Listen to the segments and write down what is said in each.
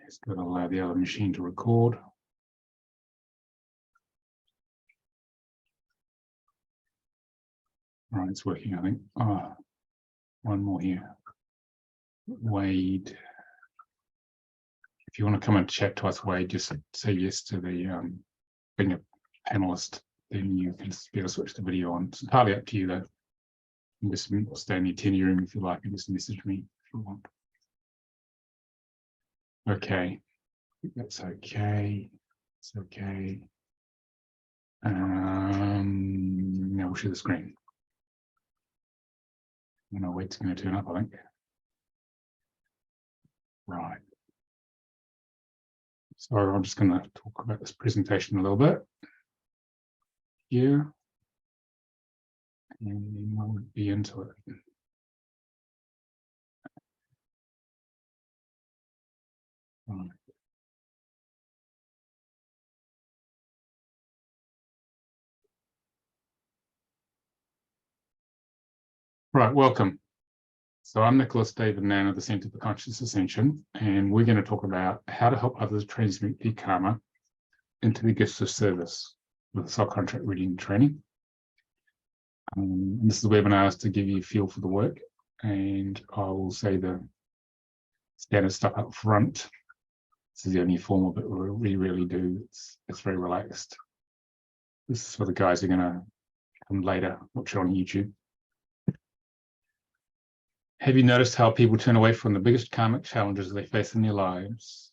It's going to allow the other machine to record. All right, it's working, I think. Oh, one more here. Wade. If you want to come and chat to us, Wade, just say yes to the being a panelist, then you can be able to switch the video on. It's entirely up to you, though. You can just stay in the attendee room if you like, and just message me if you want. Okay, that's okay. It's okay. Now we'll share the screen. No, Wade's going to turn up, I think. Right. So I'm just going to talk about this presentation a little bit here, and then we'll be into it. Right. Right, welcome. So I'm Nicolas David Ngan of the Centre for Conscious Ascension, and we're going to talk about how to help others transmute their karma into the gifts of service with soul contract reading and training. This is a webinar to give you a feel for the work, and I will say the standard stuff up front. This is the only form of it we really do. It's very relaxed. This is for the guys who are going to come later, watch it on YouTube. Have you noticed how people turn away from the biggest karmic challenges they face in their lives,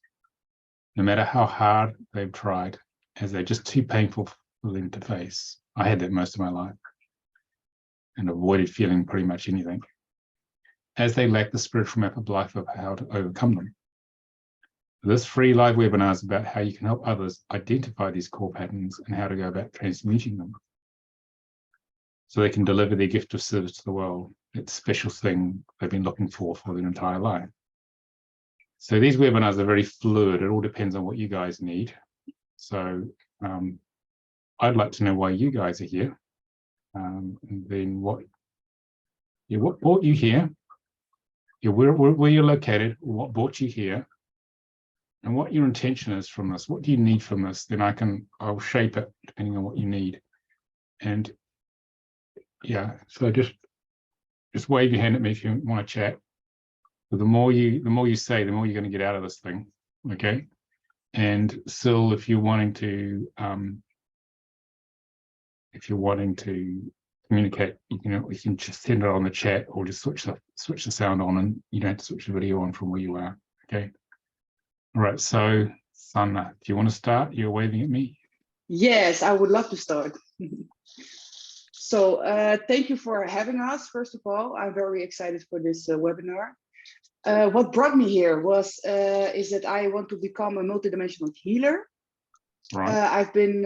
no matter how hard they've tried, as they're just too painful for them to face? I had that most of my life and avoided feeling pretty much anything, as they lack the spiritual map of life of how to overcome them. This free live webinar is about how you can help others identify these core patterns and how to go about transmuting them so they can deliver their gift of service to the world, that special thing they've been looking for their entire life. So these webinars are very fluid. It all depends on what you guys need. So I'd like to know why you guys are here, and then what brought you here, where you're located, what brought you here, and what your intention is from this. What do you need from this? Then I'll shape it depending on what you need. And yeah, so just wave your hand at me if you want to chat. But the more you say, the more you're going to get out of this thing. Okay. And Sil, if you're wanting to communicate, you can just send it on the chat or just switch the sound on, and you don't have to switch the video on from where you are. Okay. All right. So Sanna, do you want to start? You're waving at me. Yes, I would love to start. So thank you for having us. First of all, I'm very excited for this webinar. What brought me here is that I want to become a multidimensional healer. Right. I've been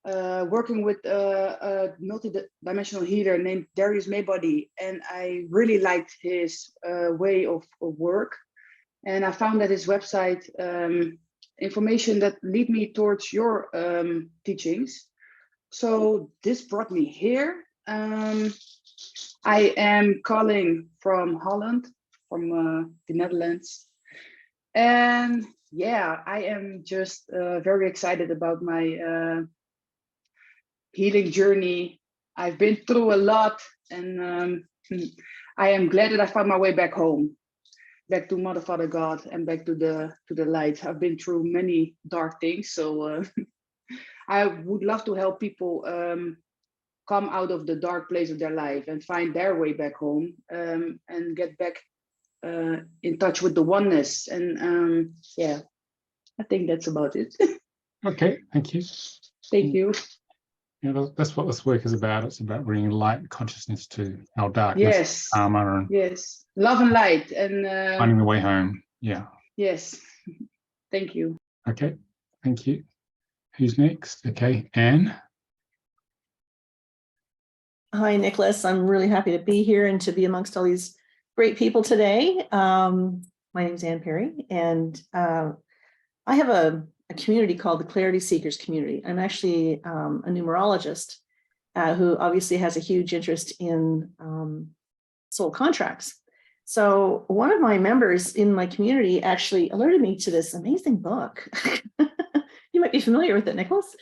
working with a multidimensional healer named Darius Maybody, and I really liked his way of work. And I found that his website information that lead me towards your teachings. So this brought me here. I am calling from Holland, from the Netherlands. And yeah, I am just very excited about my healing journey. I've been through a lot, and I am glad that I found my way back home, back to Mother, Father, God, and back to the light. I've been through many dark things, so I would love to help people come out of the dark place of their life and find their way back home, and get back in touch with the oneness. And yeah, I think that's about it. Okay, thank you. Thank you. Yeah, that's what this work is about. It's about bringing light and consciousness to our darkness, Yes, karma, and yes, love and light, and finding the way home. Yeah. yes, thank you. Okay, thank you. Who's next? Okay, Anne. Hi, Nicolas. I'm really happy to be here and to be amongst all these great people today. My name is Anne Perry, and I have a community called the Clarity Seekers Community. I'm actually a numerologist who obviously has a huge interest in soul contracts. So one of my members in my community actually alerted me to this amazing book. You might be familiar with it, Nicholas.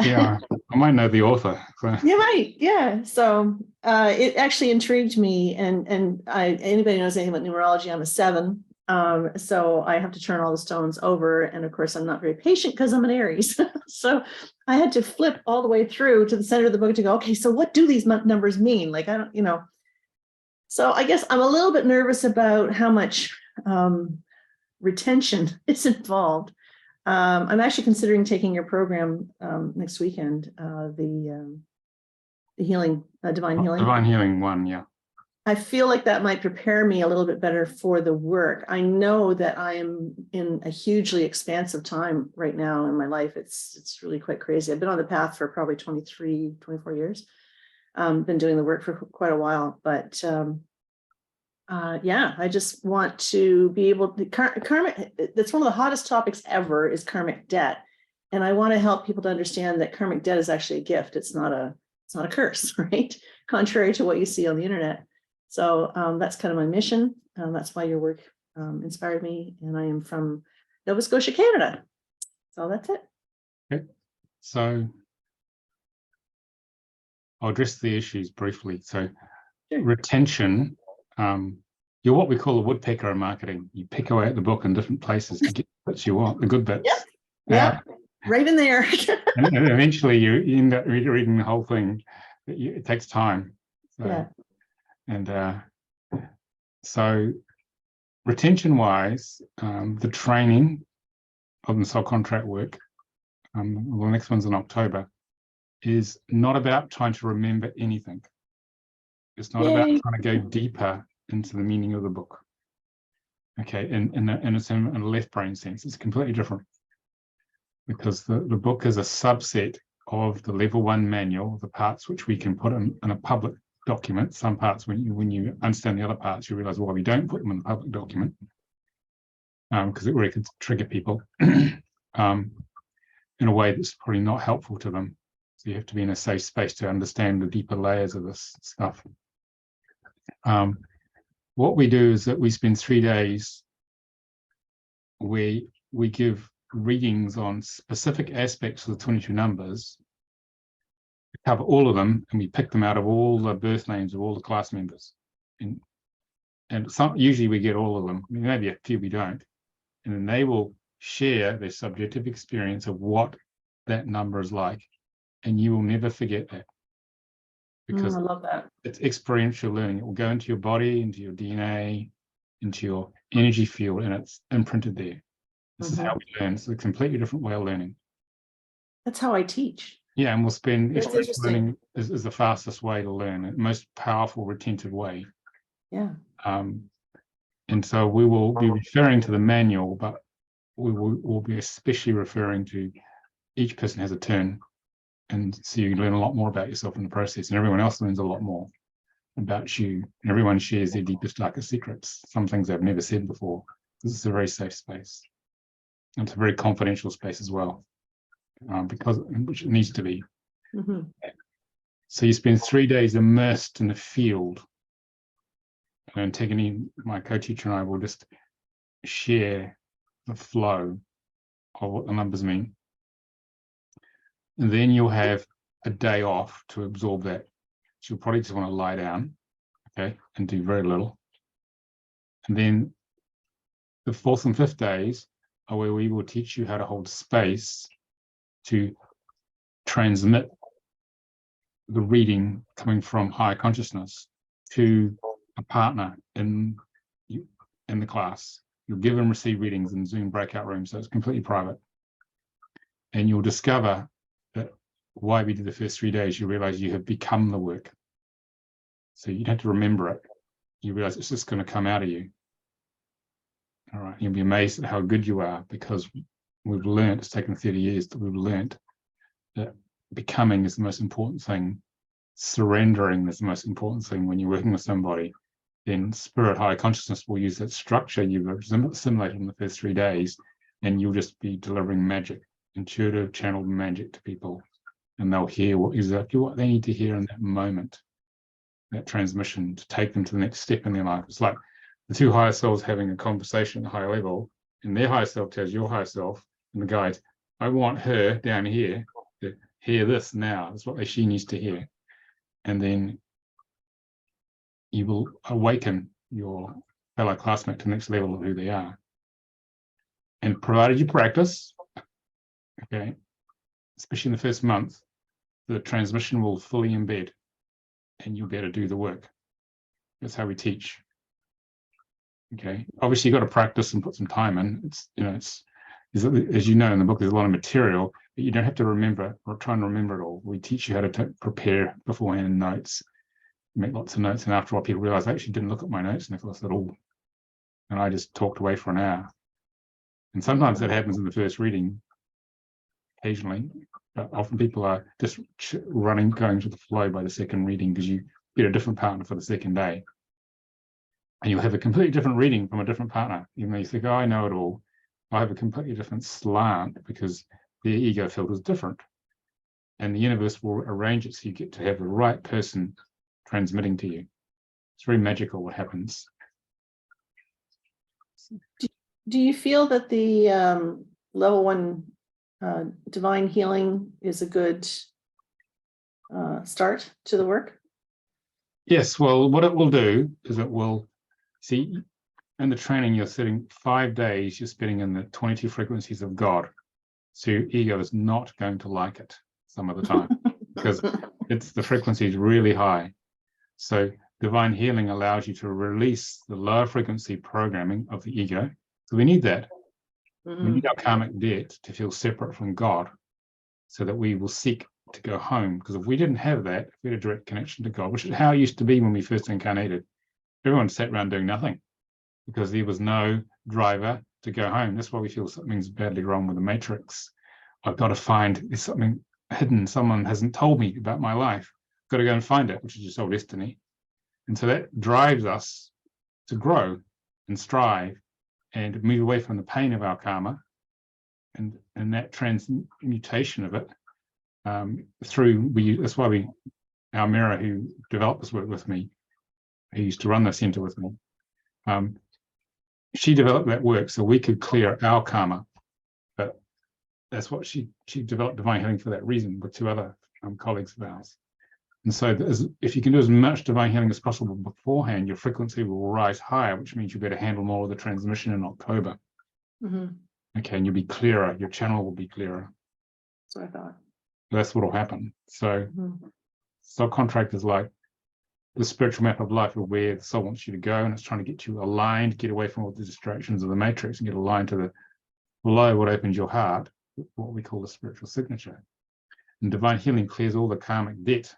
Yeah, I might know the author. So. You might, yeah. So it actually intrigued me, and anybody knows anything about numerology, I'm a 7. So I have to turn all the stones over, and of course I'm not very patient because I'm an Aries. So I had to flip all the way through to the center of the book to go, okay, so what do these numbers mean? Like, I don't, you know. So I guess I'm a little bit nervous about how much retention is involved. I'm actually considering taking your program next weekend, the healing, divine healing. Divine healing one, yeah. I feel like that might prepare me a little bit better for the work. I know that I am in a hugely expansive time right now in my life. It's really quite crazy. I've been on the path for probably 23, 24 years. Been doing the work for quite a while, but yeah, I just want to be able to karmic. That's one of the hottest topics ever, is karmic debt, and I want to help people to understand that karmic debt is actually a gift. It's not a curse, right? Contrary to what you see on the internet. So that's kind of my mission. That's why your work inspired me, and I am from Nova Scotia, Canada. So that's it. Okay. So I'll address the issues briefly. So Sure. Retention. You're what we call a woodpecker in marketing. You pick away at the book in different places to get the bits you want, the good bits. Yeah, right in there. and eventually you end up reading the whole thing. It takes time. So, Yeah. And so retention-wise, the training of the soul contract work, the next one's in October, is not about trying to remember anything. It's not about trying to go deeper into the meaning of the book. Okay, and it's in a left brain sense. It's completely different, because the book is a subset of the level 1 manual, the parts which we can put in a public document. Some parts, when you understand the other parts, you realize why we don't put them in a public document, because it really could trigger people in a way that's probably not helpful to them. So you have to be in a safe space to understand the deeper layers of this stuff. What we do is that we spend 3 days where we give readings on specific aspects of the 22 numbers. We cover all of them, and we pick them out of all the birth names of all the class members. And usually we get all of them. I mean, maybe a few we don't. And then they will share their subjective experience of what that number is like. And you will never forget that. Because I love that. It's experiential learning. It will go into your body, into your DNA, into your energy field, and it's imprinted there. This is how we learn. It's a completely different way of learning. That's how I teach. Yeah, and we'll spend experiential learning is the fastest way to learn, the most powerful retentive way. Yeah. And so we will be referring to the manual, but we'll be especially referring to each person has a turn. And so you learn a lot more about yourself in the process, and everyone else learns a lot more about you. And everyone shares their deepest, darkest secrets, some things they've never said before. This is a very safe space. And it's a very confidential space as well, which it needs to be. Mm-hmm. So you spend 3 days immersed in the field. And Antigone, my co-teacher, and I will just share the flow of what the numbers mean. And then you'll have a day off to absorb that. So you'll probably just want to lie down, okay, and do very little. And then the 4th and 5th days are where we will teach you how to hold space to transmit the reading coming from higher consciousness to a partner in the class. You'll give and receive readings in Zoom breakout rooms, so it's completely private. And you'll discover that why we did the first 3 days, you realize you have become the work. So you don't have to remember it. You realize it's just going to come out of you. All right, you'll be amazed at how good you are, because we've learned, it's taken 30 years that we've learned that becoming is the most important thing. Surrendering is the most important thing when you're working with somebody. Then spirit, higher consciousness will use that structure you've assimilated in the first 3 days, and you'll just be delivering magic, intuitive channeled magic to people, and they'll hear exactly what they need to hear in that moment. that transmission to take them to the next step in their life. It's like the two higher selves having a conversation at a higher level, and their higher self tells your higher self and the guide, I want her down here to hear this now. That's what she needs to hear. And then you will awaken your fellow classmate to the next level of who they are. And provided you practice, okay, especially in the first month, the transmission will fully embed and you'll be able to do the work. That's how we teach. Okay, obviously you've got to practice and put some time in. It's, you know, it's, as you know in the book, there's a lot of material, but you don't have to remember or try and remember it all. We teach you how to prepare beforehand notes, make lots of notes, and after a while people realize I actually didn't look at my notes, Nicolas, at all. And I just talked away for an hour. And sometimes that happens in the first reading, occasionally, but often people are just going to the flow by the second reading because you get a different partner for the second day. And you'll have a completely different reading from a different partner. Even though you think, oh, I know it all, I have a completely different slant because their ego field is different. And the universe will arrange it so you get to have the right person transmitting to you. It's very magical what happens. Do you feel that the level 1 divine healing is a good start to the work? Yes, well, what it will do is it will, see, in the training, you're sitting 5 days, you're spending in the 22 frequencies of God. So your ego is not going to like it some of the time because the frequency is really high. So divine healing allows you to release the lower frequency programming of the ego. So we need that. We need our karmic debt to feel separate from God so that we will seek to go home. Because if we didn't have that, if we had a direct connection to God, which is how it used to be when we first incarnated, everyone sat around doing nothing because there was no driver to go home. That's why we feel something's badly wrong with the matrix. I've got to find, there's something hidden. Someone hasn't told me about my life. Got to go and find it, which is your soul destiny. And so that drives us to grow and strive and move away from the pain of our karma and that transmutation of it that's why our mirror who developed this work with me, who used to run the center with me, she developed that work so we could clear our karma. But that's what she developed divine healing for that reason with 2 other colleagues of ours. And so if you can do as much divine healing as possible beforehand, your frequency will rise higher, which means you'll be able to handle more of the transmission in October. Okay, and you'll be clearer. Your channel will be clearer. That's what I thought. That's what will happen. So soul contract is like the spiritual map of life of where the soul wants you to go, and it's trying to get you aligned, get away from all the distractions of the matrix and get aligned to the below what opens your heart, what we call the spiritual signature. And divine healing clears all the karmic debt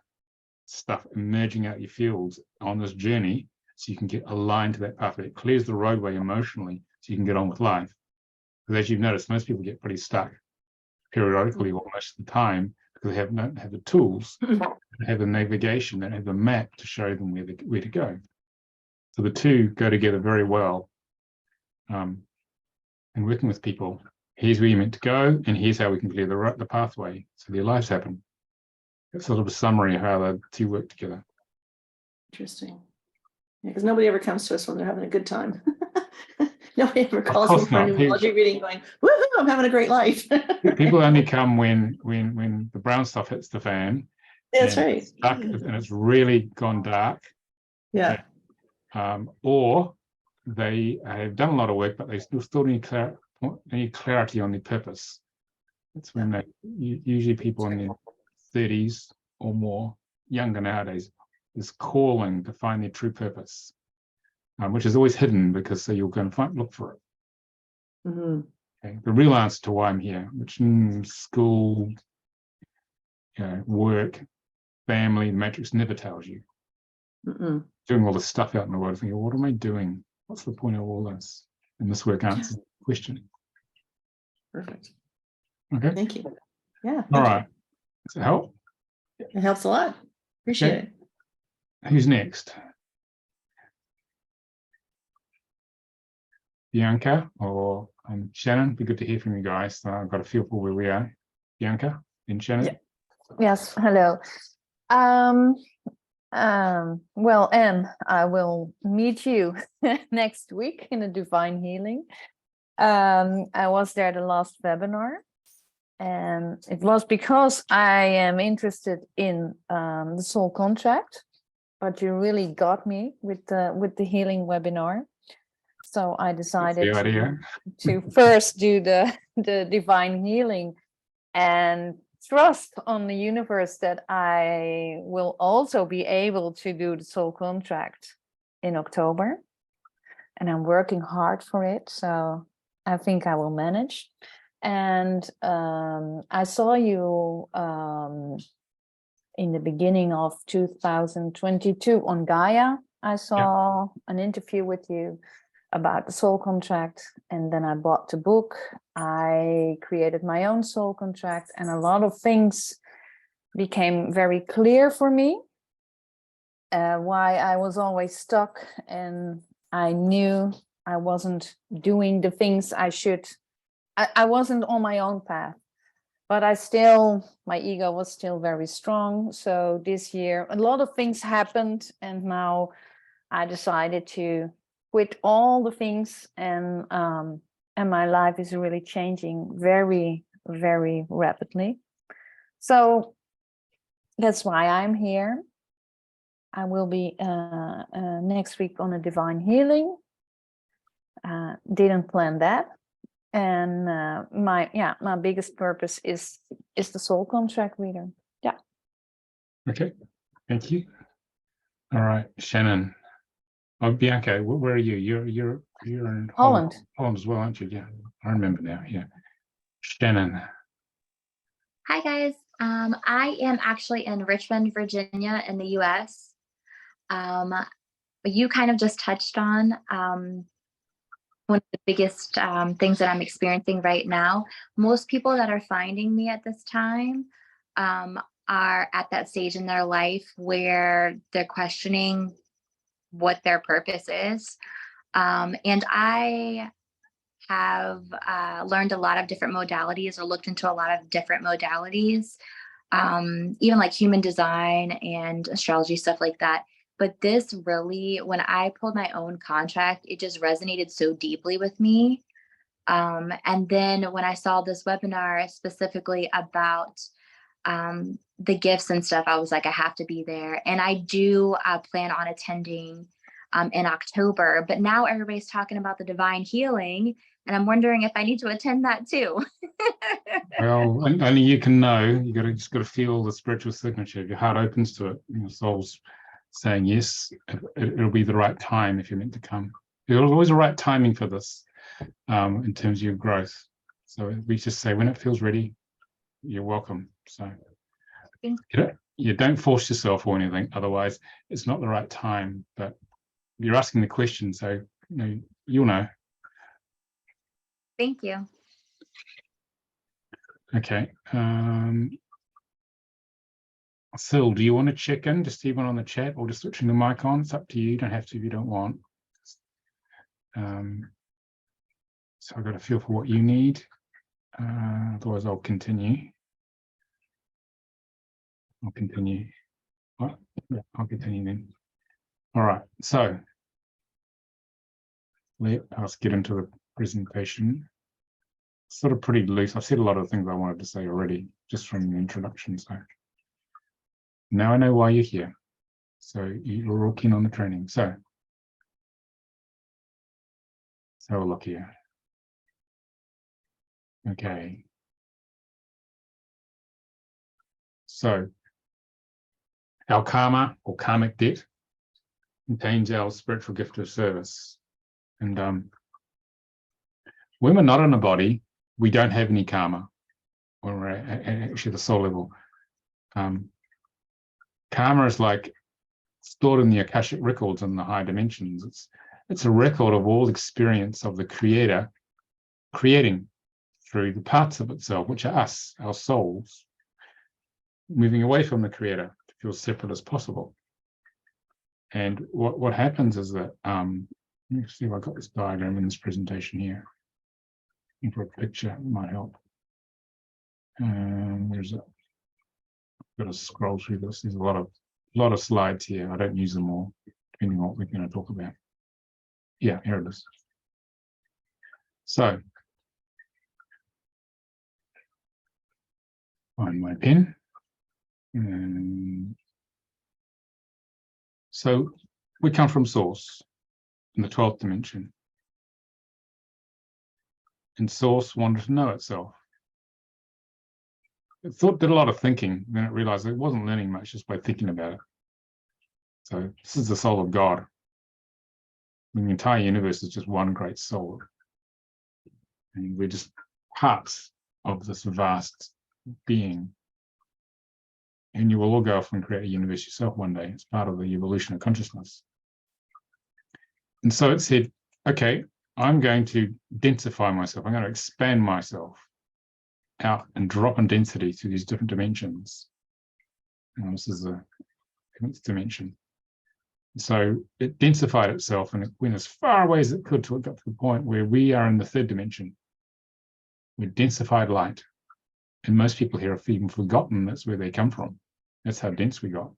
stuff emerging out your fields on this journey so you can get aligned to that pathway. It clears the roadway emotionally so you can get on with life. Because as you've noticed, most people get pretty stuck periodically or most of the time because they don't have the tools, they have the navigation, they don't have the map to show them where to go. So the two go together very well. And working with people, here's where you're meant to go, and here's how we can clear the pathway so their lives happen. It's sort of a summary of how the two work together. Interesting. Yeah, because nobody ever comes to us when they're having a good time. Nobody ever calls me for a numerology reading going, woohoo, I'm having a great life. People only come when the brown stuff hits the fan. That's right. And it's really gone dark. Yeah. Or they have done a lot of work, but they still need clarity on their purpose. That's when usually people in their 30s or more, younger nowadays, is calling to find their true purpose, which is always hidden because so you're going to look for it. Okay. The real answer to why I'm here, which school, work, family, the matrix never tells you. Doing all this stuff out in the world, thinking, what am I doing? What's the point of all this? And this work answers the question. Perfect. Okay. Thank you. Yeah. All right. Does it help? It helps a lot. Appreciate it. Who's next? Bianca or Shannon? Be good to hear from you guys. I've got a feel for where we are. Bianca and Shannon? Yeah. Yes, hello. Well, Anne, I will meet you next week in a Divine Healing. I was there the last webinar, and it was because I am interested in the soul contract, but you really got me with the healing webinar. So I decided to first do the divine healing and trust on the universe that I will also be able to do the soul contract in October. And I'm working hard for it. So I think I will manage. And I saw you in the beginning of 2022 on Gaia. I saw an interview with you about the soul contract, and then I bought the book. I created my own soul contract, and a lot of things became very clear for me, why I was always stuck, and I knew I wasn't doing the things I should. I wasn't on my own path, but my ego was still very strong. So this year, a lot of things happened, and now I decided to quit all the things, and my life is really changing very, very rapidly. So that's why I'm here. I will be next week on a divine healing. Didn't plan that, and my biggest purpose is the soul contract reader. Yeah. Okay, thank you. All right, Shannon. Oh, Bianca, where are you? You're in Holland. Holland as well, aren't you? Yeah, I remember now. Yeah, Shannon. Hi guys. I am actually in Richmond, Virginia, in the U.S. You kind of just touched on one of the biggest things that I'm experiencing right now. Most people that are finding me at this time are at that stage in their life where they're questioning what their purpose is. And I have learned a lot of different modalities, or looked into a lot of different modalities, even like human design and astrology, stuff like that. But this really, when I pulled my own contract, it just resonated so deeply with me. And then when I saw this webinar specifically about the gifts and stuff, I was like, I have to be there. And I do plan on attending in October, but now everybody's talking about the divine healing, and I'm wondering if I need to attend that too. Well, only you can know. You just got to feel the spiritual signature. If your heart opens to it, your soul's saying yes, it'll be the right time if you're meant to come. There's always a right timing for this, in terms of your growth. So we just say when it feels ready, you're welcome. So you don't force yourself or anything. Otherwise, it's not the right time. But you're asking the question, so you'll know. Thank you. Okay. Sil, do you want to check in? Just even on the chat, or just switching the mic on? It's up to you. You don't have to if you don't want. So I've got a feel for what you need. Otherwise, I'll continue. I'll continue then. All right. So let us get into the presentation. Sort of pretty loose. I've said a lot of things I wanted to say already, just from the introduction. So now I know why you're here. So you're all keen on the training. So let's have a look here. Okay. So our karma or karmic debt contains our spiritual gift of service. And when we're not in a body, we don't have any karma when we're at actually the soul level. Karma is like stored in the Akashic records in the high dimensions. It's a record of all experience of the creator creating through the parts of itself, which are us, our souls, moving away from the creator to feel separate as possible. And what happens is that, let me see if I got this diagram in this presentation here. Looking for a picture, it might help. There's a, I've got to scroll through this. There's a lot of a lot of slides here. I don't use them all, depending on what we're going to talk about. Yeah, here it is. So, find my pen. And so we come from source in the 12th dimension. And source wanted to know itself. It did a lot of thinking, then it realized it wasn't learning much just by thinking about it. So this is the soul of God. And the entire universe is just one great soul. And we're just parts of this vast being. And you will all go off and create a universe yourself one day. It's part of the evolution of consciousness. And so it said, okay, I'm going to densify myself. I'm going to expand myself out and drop in density through these different dimensions. And this is the 10th dimension. So it densified itself and it went as far away as it could till it got to the point where we are in the 3rd dimension. We're densified light. And most people here have even forgotten that's where they come from. That's how dense we got.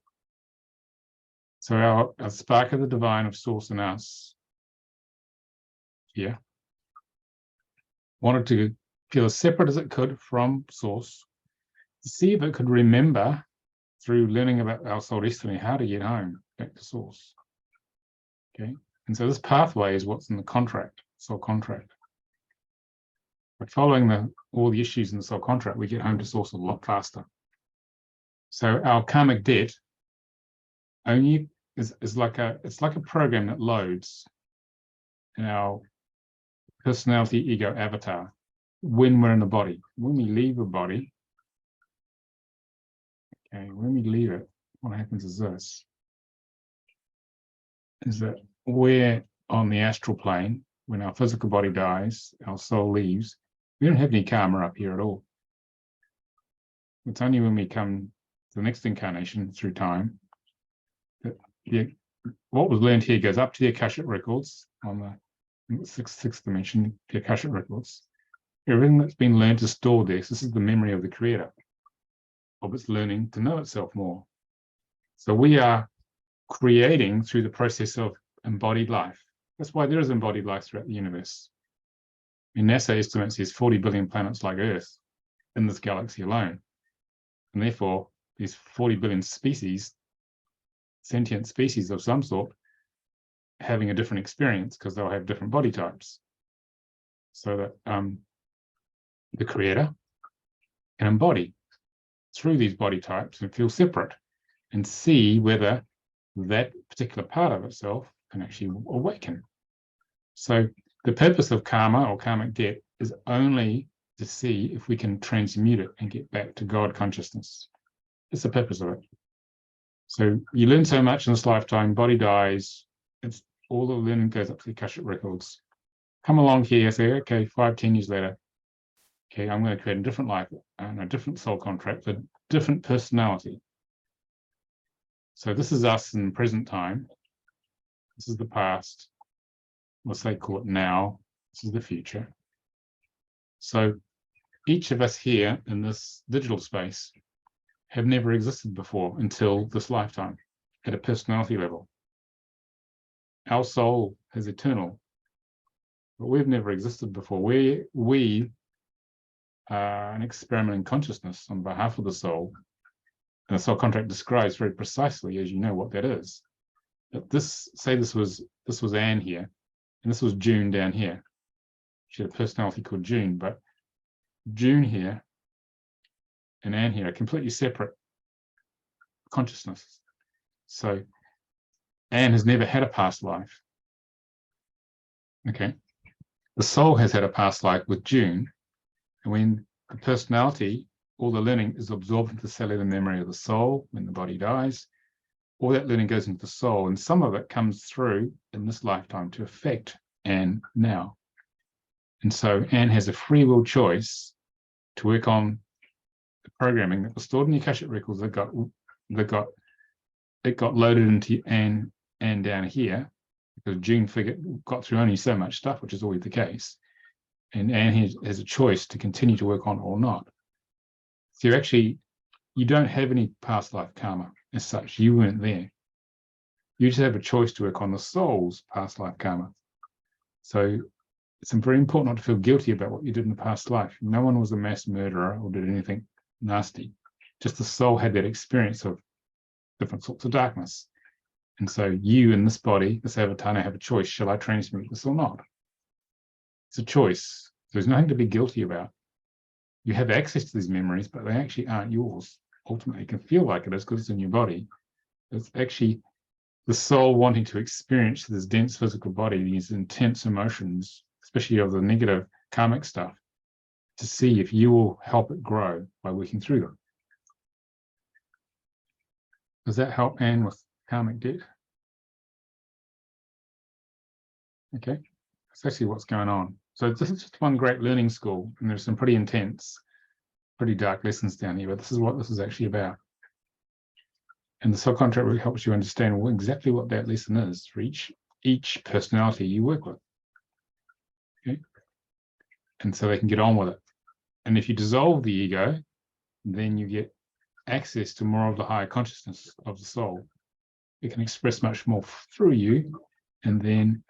So our spark of the divine of source in us here wanted to feel as separate as it could from source, to see if it could remember through learning about our soul destiny how to get home back to source. Okay, and so this pathway is what's in the contract, soul contract. But following all the issues in the soul contract, we get home to source a lot faster. So our karmic debt only is like a program that loads in our personality ego avatar when we're in the body. When we leave the body, okay, when we leave it, what happens is this, is that we're on the astral plane. When our physical body dies, our soul leaves, we don't have any karma up here at all. It's only when we come to the next incarnation through time that what was learned here goes up to the Akashic records on the sixth dimension, the Akashic records. Everything that's been learned is stored there. So this is the memory of the creator, of its learning to know itself more. So we are creating through the process of embodied life. That's why there is embodied life throughout the universe. In NASA estimates, there's 40 billion planets like Earth in this galaxy alone. And therefore, there's 40 billion species, sentient species of some sort, having a different experience because they'll have different body types. So that the creator can embody through these body types and feel separate and see whether that particular part of itself can actually awaken. So the purpose of karma or karmic debt is only to see if we can transmute it and get back to God consciousness. That's the purpose of it. So you learn so much in this lifetime, body dies, it's all the learning goes up to the Akashic records. Come along here, say, okay, 5-10 years later, okay, I'm going to create a different life and a different soul contract, a different personality. So this is us in present time. This is the past. Let's say call it now. This is the future. So each of us here in this digital space have never existed before until this lifetime at a personality level. Our soul is eternal, but we've never existed before. We are an experiment in consciousness on behalf of the soul. And the soul contract describes very precisely, as you know, what that is. But this was Anne here, and this was June down here. She had a personality called June, but June here and Anne here are completely separate consciousnesses. So Anne has never had a past life. Okay. The soul has had a past life with June, and when the personality, all the learning is absorbed into the cellular memory of the soul when the body dies, all that learning goes into the soul, and some of it comes through in this lifetime to affect Anne now. And so Anne has a free will choice to work on the programming that was stored in the Akashic records that got loaded into Anne down here, because June got through only so much stuff, which is always the case. And Anne has a choice to continue to work on or not. So you don't have any past life karma as such. You weren't there. You just have a choice to work on the soul's past life karma. So it's very important not to feel guilty about what you did in the past life. No one was a mass murderer or did anything nasty. Just the soul had that experience of different sorts of darkness. And so you in this body, this avatar, now have a choice. Shall I transmute this or not? It's a choice. There's nothing to be guilty about. You have access to these memories, but they actually aren't yours. Ultimately, it can feel like it is because it's in your body. It's actually the soul wanting to experience this dense physical body, these intense emotions, especially of the negative karmic stuff, to see if you will help it grow by working through them. Does that help Anne with karmic debt? Okay, that's actually what's going on. So this is just one great learning school, and there's some pretty intense, pretty dark lessons down here, but this is what this is actually about. And the soul contract really helps you understand exactly what that lesson is for each personality you work with. Okay, and so they can get on with it. And if you dissolve the ego, then you get access to more of the higher consciousness of the soul. It can express much more through you, and then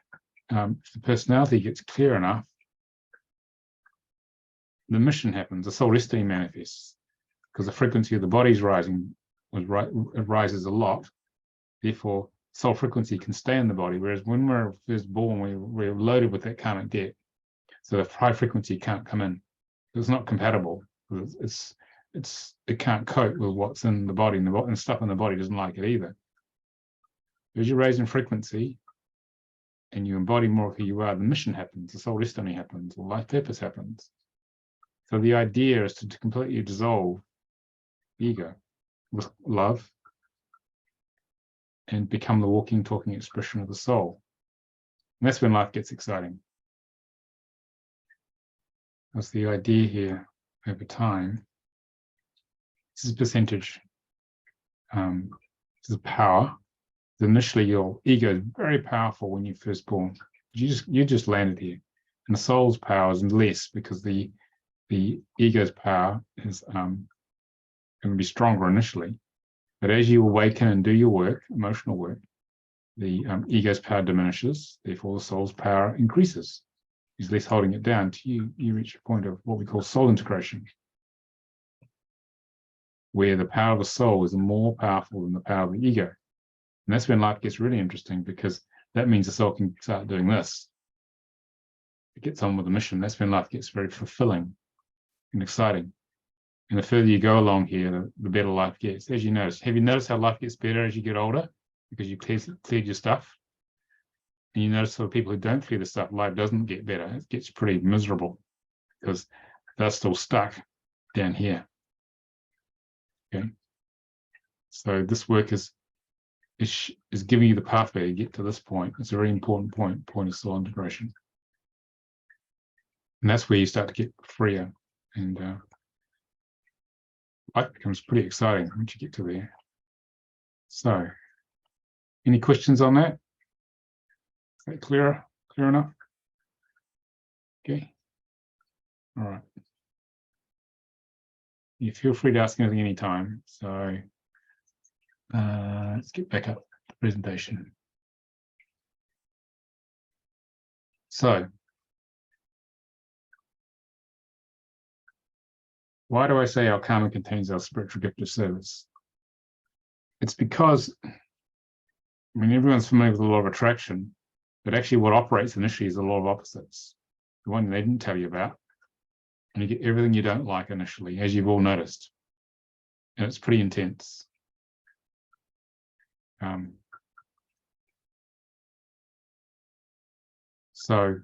if the personality gets clear enough, the mission happens, the soul destiny manifests, because the frequency of the body's rising, it rises a lot. Therefore, soul frequency can stay in the body, whereas when we're first born, we're loaded with that karmic debt. So the high frequency can't come in. It's not compatible. It can't cope with what's in the body, and stuff in the body doesn't like it either. As you raise in frequency and you embody more of who you are, the mission happens, the soul destiny happens, or life purpose happens. So the idea is to completely dissolve ego with love and become the walking, talking expression of the soul. And that's when life gets exciting. That's the idea here over time. This is percentage. This is power. Initially, your ego is very powerful when you're first born. You just landed here. And the soul's power is less because the ego's power is going to be stronger initially. But as you awaken and do your work, emotional work, the ego's power diminishes. Therefore, the soul's power increases. There's less holding it down till you reach a point of what we call soul integration, where the power of the soul is more powerful than the power of the ego. And that's when life gets really interesting, because that means the soul can start doing this. It gets on with the mission. That's when life gets very fulfilling and exciting. And the further you go along here, the better life gets. As you notice, have you noticed how life gets better as you get older? Because you cleared your stuff. And you notice for people who don't clear the stuff, life doesn't get better. It gets pretty miserable because they're still stuck down here. Okay. So this work is giving you the pathway to get to this point. It's a very important point of soul integration. And that's where you start to get freer, and life becomes pretty exciting once you get to there. So, any questions on that? Is that clear enough? Okay. All right. You feel free to ask anything anytime. So let's get back up to the presentation. So, why do I say our karma contains our spiritual gift of service? It's because, I mean, everyone's familiar with the law of attraction, but actually what operates initially is the law of opposites, the one they didn't tell you about. And you get everything you don't like initially, as you've all noticed. And it's pretty intense. So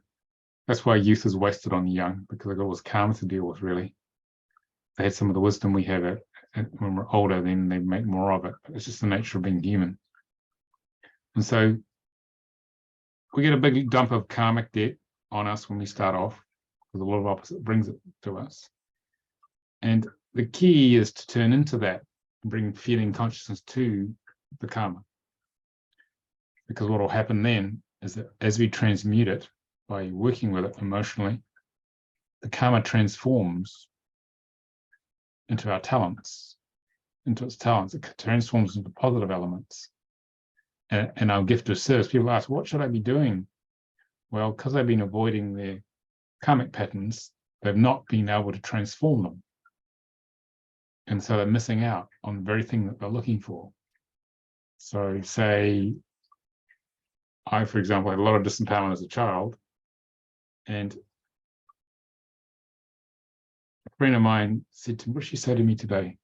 that's why youth is wasted on the young, because they've got all this karma to deal with, really. They had some of the wisdom we have when we're older, then they make more of it. But it's just the nature of being human. And so we get a big dump of karmic debt on us when we start off, because the law of opposite brings it to us. And the key is to turn into that and bring feeling consciousness to the karma. Because what will happen then is that as we transmute it by working with it emotionally, the karma transforms into our talents. into its talents, it transforms into positive elements. And our gift of service, people ask, what should I be doing? Well, because they've been avoiding their karmic patterns, they've not been able to transform them. And so they're missing out on the very thing that they're looking for. So say, I, for example, had a lot of disempowerment as a child, and a friend of mine said to me, what did she say to me today?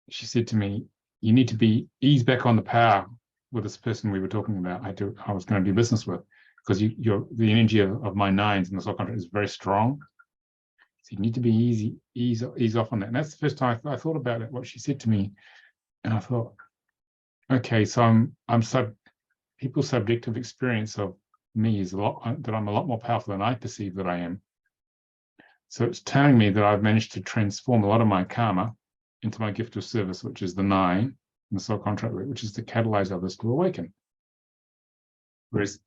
She said to me, you need to ease back on the power with this person we were talking about. I was going to do business with, because the energy of my nines in the soul contract is very strong. So you need to be ease off on that. And that's the first time I thought about it, what she said to me. And I thought, okay, so people's subjective experience of me is that I'm a lot more powerful than I perceive that I am. So it's telling me that I've managed to transform a lot of my karma into my gift of service, which is the 9 in the soul contract work, which is to catalyze others to awaken. Whereas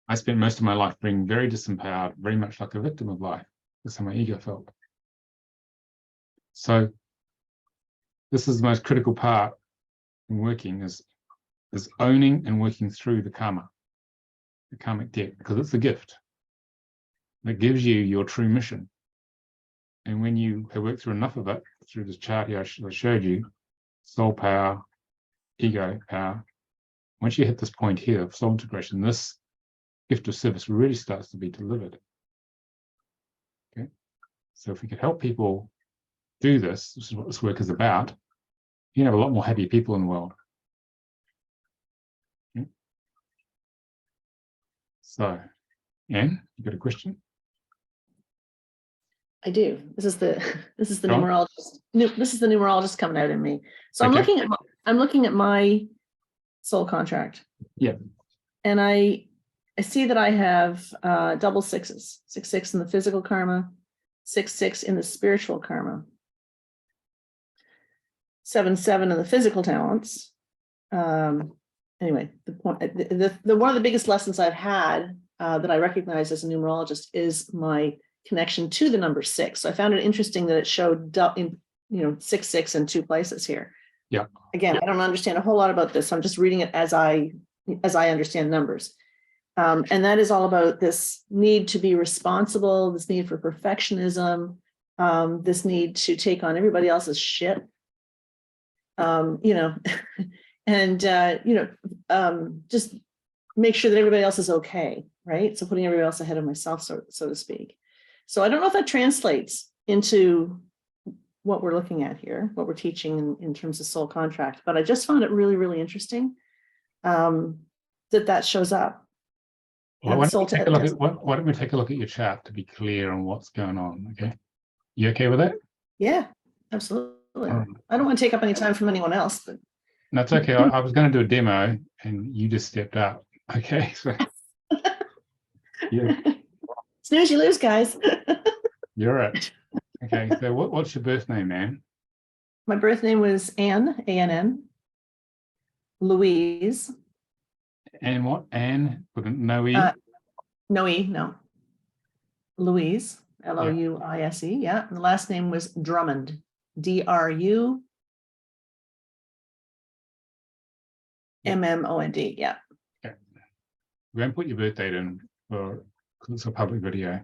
I spent most of my life being very disempowered, very much like a victim of life. That's how my ego felt. So this is the most critical part in working, is owning and working through the karma, the karmic debt, because it's a gift that gives you your true mission. And when you have worked through enough of it, through this chart here I showed you, soul power, ego power, once you hit this point here of soul integration, this gift of service really starts to be delivered. Okay, so if we could help people do this is what this work is about, you can have a lot more happy people in the world. Okay. So, Anne, you got a question? I do. This is the Go on. numerologist. This is the numerologist coming out in me. So Okay. I'm looking at my soul contract. Yeah. And I see that I have double sixes, 6-6 in the physical karma, 6-6 in the spiritual karma, 7-7 in the physical talents. Anyway, the point, the one of the biggest lessons I've had that I recognize as a numerologist is my connection to the number 6. So I found it interesting that it showed in 6-6 in 2 places here. Yeah. Again, I don't understand a whole lot about this. So I'm just reading it as I understand numbers. And that is all about this need to be responsible, this need for perfectionism, this need to take on everybody else's shit. And just make sure that everybody else is okay, right? So putting everybody else ahead of myself, so to speak. So I don't know if that translates into what we're looking at here, what we're teaching in terms of soul contract, but I just found it really, really interesting that shows up. Well, why don't we take a look at your chart to be clear on what's going on? Okay, you okay with that? Yeah, absolutely. I don't want to take up any time from anyone else, but that's okay. I was going to do a demo and you just stepped out. Okay, so yeah, snooze you lose, guys. you're right. Okay, so what's your birth name, man? My birth name was Anne, A-N-N, Louise. Anne what? Anne with no E? No E, no. Louise, L-O-U-I-S-E, yeah. And the last name was Drummond, D-R-U-M-M-O-N-D, yeah. Okay. We're going to put your birth date in because it's a public video.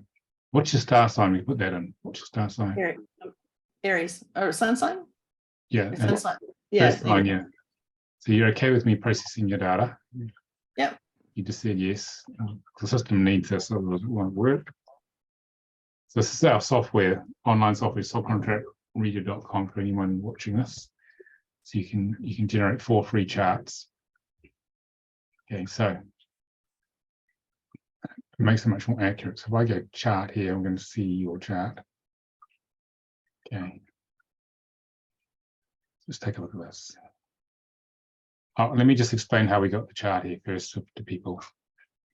What's your star sign? We put that in. What's your star sign? Aries, or sun sign? Yeah. Sun sign. Yeah. Sign, yeah. So you're okay with me processing your data? Yep. You just said yes. The system needs this, otherwise it won't work. So this is our software, online software, soulcontractreader.com for anyone watching this. So you can generate 4 free charts. Okay, so it makes it much more accurate. So if I go chart here, I'm going to see your chart. Okay. Let's take a look at this. Oh, let me just explain how we got the chart here first to people.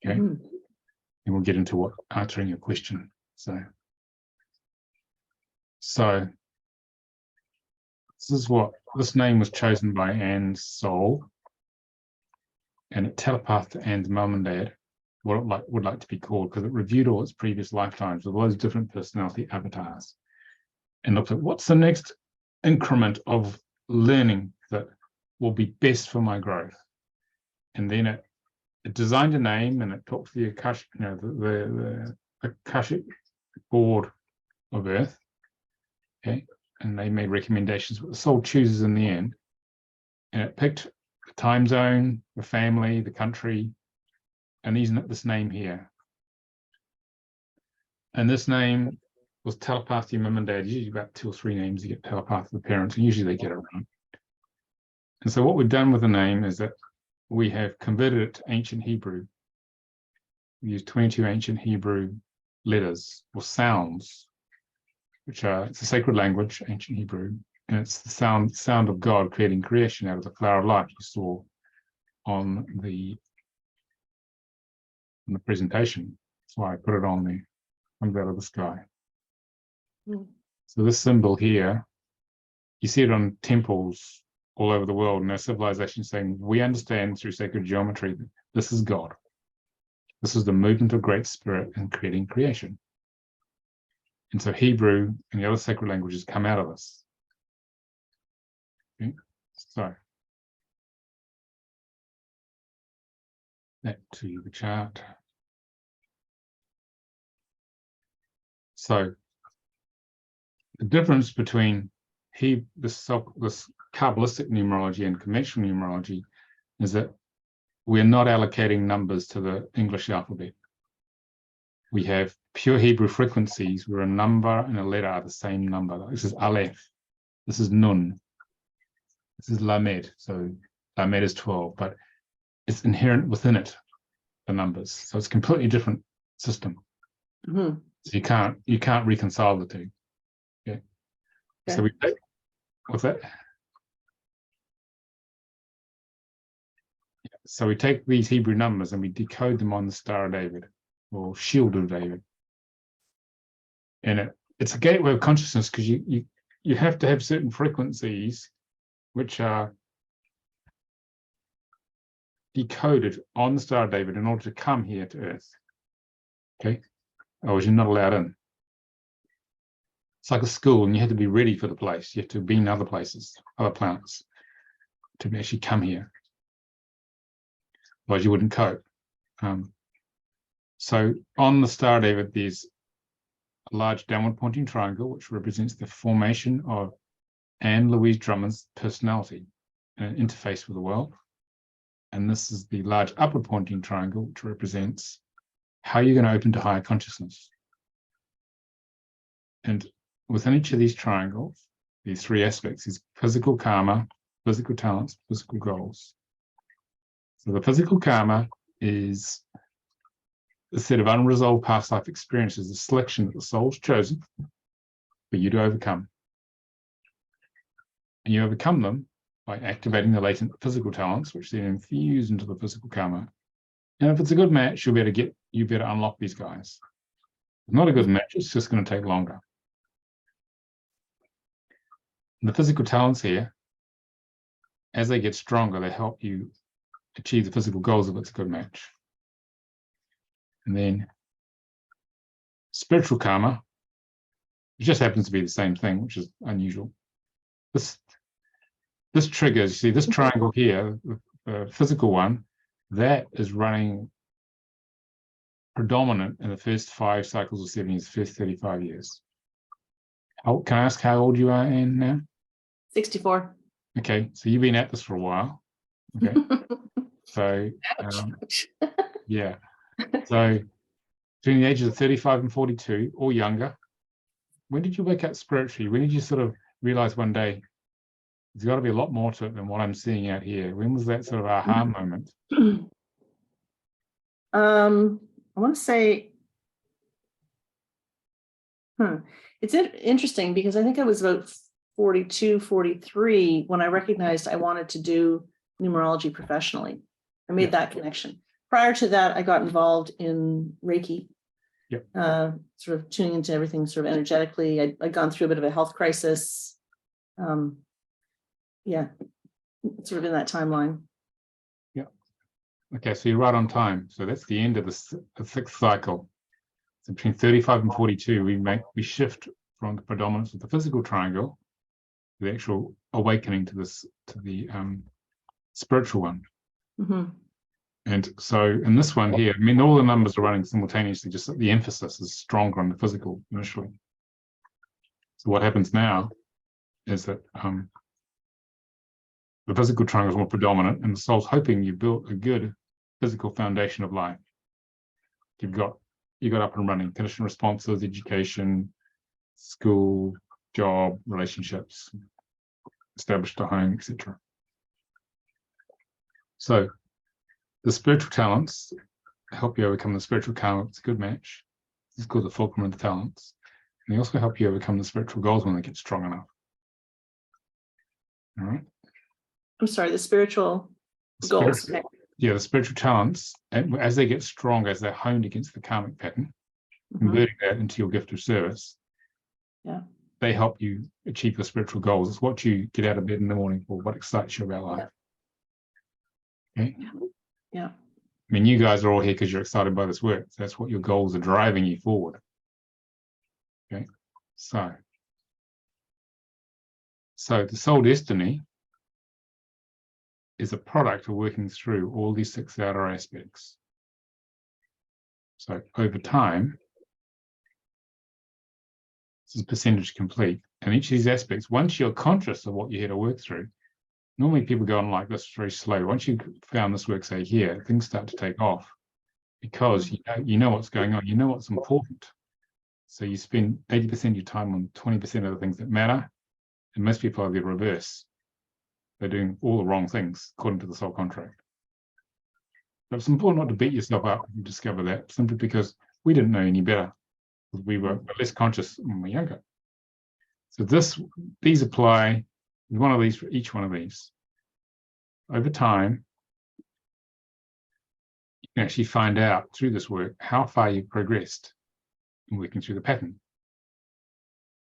Okay. And we'll get into answering your question. So this name was chosen by Anne's soul, and it telepathed to Anne's mum and dad what it would like to be called, because it reviewed all its previous lifetimes with all those different personality avatars and looked at what's the next increment of learning that will be best for my growth. And then it designed a name, and it talked to the Akashic, the Akashic board of Earth. Okay, and they made recommendations, but the soul chooses in the end. And it picked the time zone, the family, the country, and this name here. And this name was telepathed to your mum and dad. Usually about 2 or 3 names you get telepathed to the parents, and usually they get it right. And so what we've done with the name is that we have converted it to ancient Hebrew. We use 22 ancient Hebrew letters or sounds, which are, it's a sacred language, ancient Hebrew, and it's the sound of God creating creation out of the flower of life you saw on the presentation. That's why I put it on there. Comes out of the sky. So this symbol here, you see it on temples all over the world, and their civilization saying, we understand through sacred geometry that this is God. This is the movement of Great Spirit in creating creation. And so Hebrew and the other sacred languages come out of this. Okay? So back to the chart. So the difference between this Kabbalistic numerology and conventional numerology is that we're not allocating numbers to the English alphabet. We have pure Hebrew frequencies where a number and a letter are the same number. This is Aleph. This is Nun. This is Lamed. So Lamed is 12, but it's inherent within it, the numbers. So it's a completely different system. Mhm. So you can't reconcile the two. Okay. So we take, what's that? So we take these Hebrew numbers and we decode them on the Star of David or Shield of David. And it's a gateway of consciousness, because you have to have certain frequencies which are decoded on the Star of David in order to come here to Earth. Okay? Otherwise you're not allowed in. It's like a school, and you have to be ready for the place. You have to be in other places, other planets, to actually come here. Otherwise you wouldn't cope. So on the Star of David, there's a large downward pointing triangle, which represents the formation of Anne Louise Drummond's personality and an interface with the world. And this is the large upward pointing triangle, which represents how you're going to open to higher consciousness. And within each of these triangles, these 3 aspects is physical karma, physical talents, physical goals. So the physical karma is a set of unresolved past life experiences, a selection that the soul's chosen for you to overcome. And you overcome them by activating the latent physical talents, which then infuse into the physical karma. And if it's a good match, you'll be able to unlock these guys. If it's not a good match, it's just going to take longer. And the physical talents here, as they get stronger, they help you achieve the physical goals if it's a good match. And then spiritual karma, it just happens to be the same thing, which is unusual. This triggers, you see this triangle here, the physical one, that is running predominant in the first 5 cycles of 7 years, first 35 years. Can I ask how old you are, Anne, now? 64. Okay, so you've been at this for a while. Okay, so yeah, so between the ages of 35 and 42 or younger, when did you wake up spiritually? When did you sort of realize one day there's got to be a lot more to it than what I'm seeing out here? When was that sort of aha moment? I want to say, it's interesting because I think I was about 42, 43 when I recognized I wanted to do numerology professionally. I made that connection. Prior to that, I got involved in Reiki, sort of tuning into everything sort of energetically. I'd gone through a bit of a health crisis. Yeah, sort of in that timeline. Yeah. Okay, so you're right on time. So that's the end of the 6th cycle. So between 35 and 42, we shift from the predominance of the physical triangle the actual awakening to the spiritual one. Mhm. And so in this one here, I mean, all the numbers are running simultaneously, just that the emphasis is stronger on the physical initially. So what happens now is that the physical triangle is more predominant, and the soul's hoping you built a good physical foundation of life. You got up and running, conditioned responses, education, school, job, relationships, established a home, etc. So the spiritual talents help you overcome the spiritual karma. It's a good match. This is called the fulcrum of the talents. And they also help you overcome the spiritual goals when they get strong enough. All right. I'm sorry, the spiritual goals. Okay. Yeah, the spiritual talents, as they get stronger, as they're honed against the karmic pattern, Mhm. converting that into your gift of service, Yeah. they help you achieve your spiritual goals. It's what you get out of bed in the morning for, what excites you about life. Okay. Yeah. I mean, you guys are all here because you're excited by this work. That's what your goals are driving you forward. Okay. So the soul destiny is a product of working through all these 6 outer aspects. So over time, this is percentage complete. And each of these aspects, once you're conscious of what you're here to work through, normally people go on like this very slow. Once you've found this work, say here, things start to take off because you know what's going on, you know what's important. So you spend 80% of your time on 20% of the things that matter. And most people are the reverse. They're doing all the wrong things according to the soul contract. But it's important not to beat yourself up if you discover that, simply because we didn't know any better. We were less conscious when we were younger. So these apply, one of these for each one of these. Over time, you can actually find out through this work how far you've progressed in working through the pattern.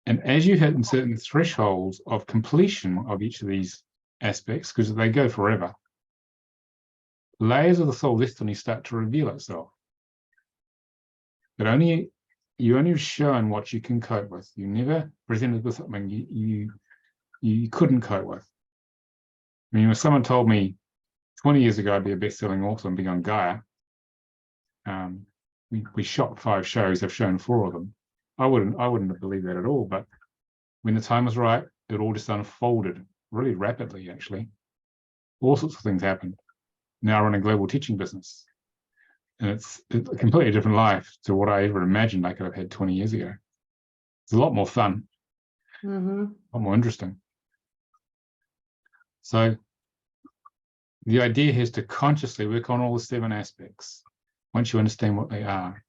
And as you hit certain thresholds of completion of each of these aspects, because they go forever, layers of the soul destiny start to reveal itself. But you're only shown what you can cope with. You never presented with something you couldn't cope with. I mean, when someone told me 20 years ago I'd be a best-selling author and be on Gaia, we shot 5 shows. I've shown 4 of them. I wouldn't have believed that at all. But when the time was right, it all just unfolded really rapidly. Actually, all sorts of things happened. Now I run a global teaching business, and it's a completely different life to what I ever imagined I could have had 20 years ago. It's a lot more fun, a lot more interesting. So the idea here is to consciously work on all the 7 aspects once you understand what they are.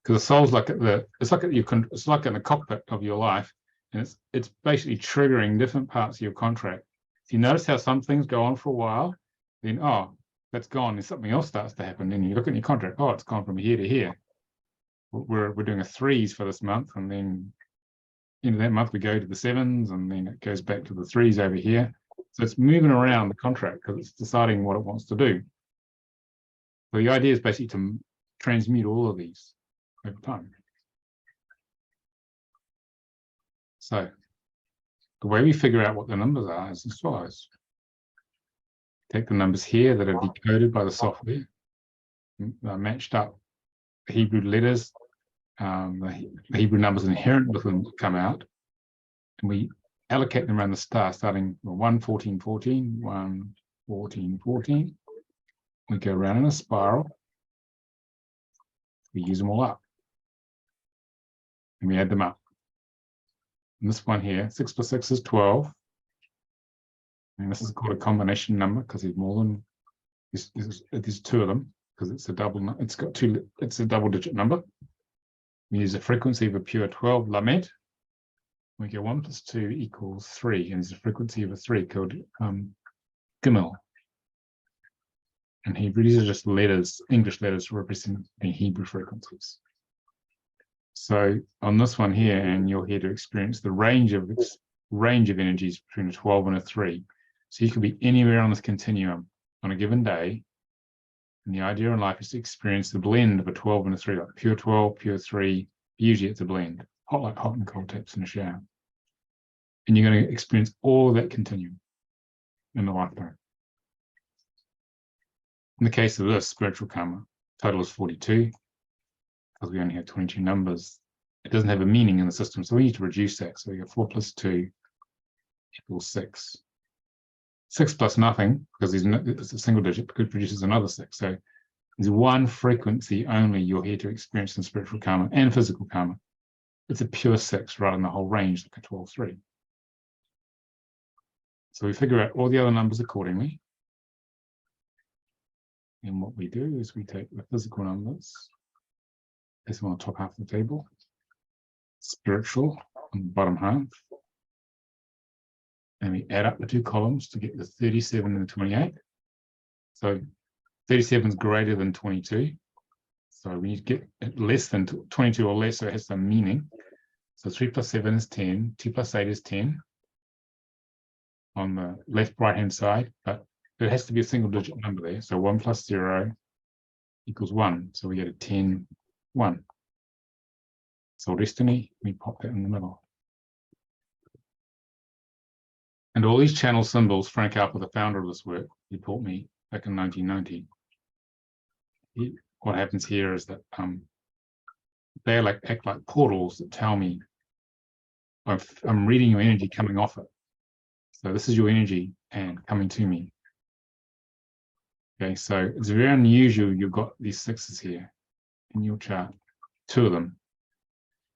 Because the soul's like it's like in the cockpit of your life, and it's basically triggering different parts of your contract. If you notice how some things go on for a while, then that's gone, and something else starts to happen. Then you look at your contract, it's gone from here to here. We're doing a 3s for this month, and then that month we go to the 7s, and then it goes back to the 3s over here. So it's moving around the contract because it's deciding what it wants to do. So the idea is basically to transmute all of these over time. So the way we figure out what the numbers are is as follows. Take the numbers here that are decoded by the software, matched up the Hebrew letters, the Hebrew numbers inherent with them come out, and we allocate them around the star, starting 1, 14, 14, 1, 14, 14. We go around in a spiral. We use them all up, and we add them up. And this one here, 6 plus 6 is 12. And this is called a combination number because there's more than there's 2 of them, because it's a double. It's got 2. It's a double-digit number. We use a frequency of a pure 12 lamed. We get 1 plus 2 equals 3, and there's a frequency of a 3 called gimel. And Hebrew, these are just letters, English letters representing Hebrew frequencies. So on this one here, and you're here to experience the range of energies between a 12 and a 3. So you could be anywhere on this continuum on a given day. And the idea in life is to experience the blend of a 12 and a 3, like pure 12, pure 3. Usually it's a blend, like hot and cold taps in a shower. And you're going to experience all of that continuum in the lifetime. In the case of this spiritual karma, total is 42, because we only have 22 numbers. It doesn't have a meaning in the system, so we need to reduce that. So we get 4 plus 2 equals 6. 6 plus nothing, because it's a single digit, because it produces another 6. So there's one frequency only you're here to experience in spiritual karma and physical karma. It's a pure 6 rather than the whole range, like a 12-3. So we figure out all the other numbers accordingly. And what we do is we take the physical numbers, this one on the top half of the table, spiritual on the bottom half, and we add up the two columns to get the 37 and the 28. So 37 is greater than 22. So we need to get it less than 22 or less, so it has some meaning. So 3 plus 7 is 10, 2 plus 8 is 10 on the left right-hand side, but it has to be a single digit number there. So 1 plus 0 equals 1. So we get a 10, 1. Soul destiny, we pop that in the middle. And all these channel symbols, Frank Alpha, the founder of this work, he taught me back in 1990. What happens here is that they act like portals that tell me I'm reading your energy coming off it. So this is your energy and coming to me. Okay, so it's very unusual you've got these 6s here in your chart, 2 of them.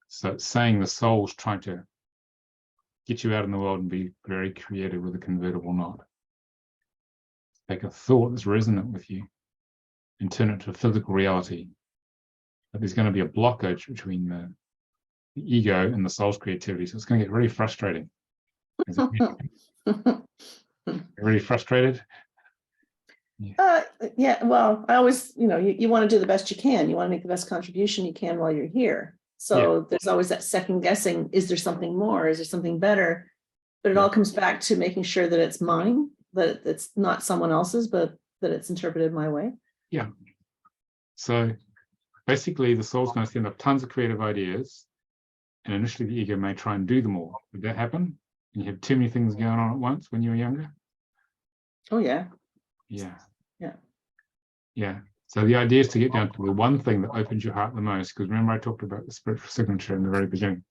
So it's saying the soul's trying to get you out in the world and be very creative with a convertible knot. Take a thought that's resonant with you and turn it to a physical reality. But there's going to be a blockage between the ego and the soul's creativity. So it's going to get really frustrating. Really frustrated? Yeah, well, I always, you want to do the best you can. You want to make the best contribution you can while you're here. So there's always that second guessing. Is there something more? Is there something better? But it all comes back to making sure that it's mine, that it's not someone else's, but that it's interpreted my way. Yeah. So basically the soul's going to send up tons of creative ideas, and initially the ego may try and do them all. Did that happen? And you have too many things going on at once when you were younger? Oh yeah. Yeah. So the idea is to get down to the one thing that opens your heart the most, because remember I talked about the spiritual signature in the very beginning.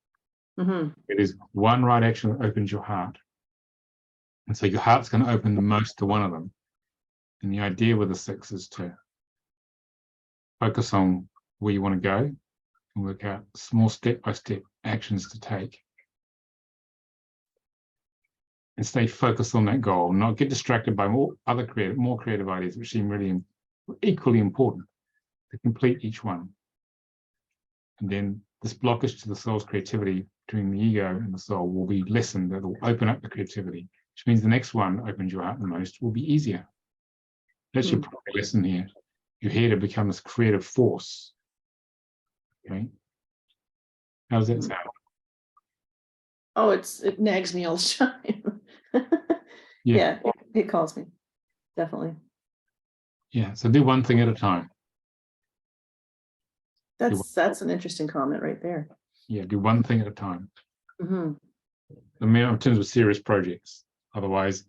It is one right action that opens your heart. And so your heart's going to open the most to one of them. And the idea with the 6 is to focus on where you want to go and work out small step-by-step actions to take. And stay focused on that goal, not get distracted by more creative ideas, which seem really equally important to complete each one. And then this blockage to the soul's creativity between the ego and the soul will be lessened. That will open up the creativity, which means the next one that opens your heart the most will be easier. That's your primary lesson here. You're here to become this creative force. Okay. How does that sound? Oh, it nags me all the time. Yeah, it calls me. Definitely. Yeah, so do one thing at a time. That's an interesting comment right there. Yeah, do one thing at a time. I mean, in terms of serious projects. Otherwise,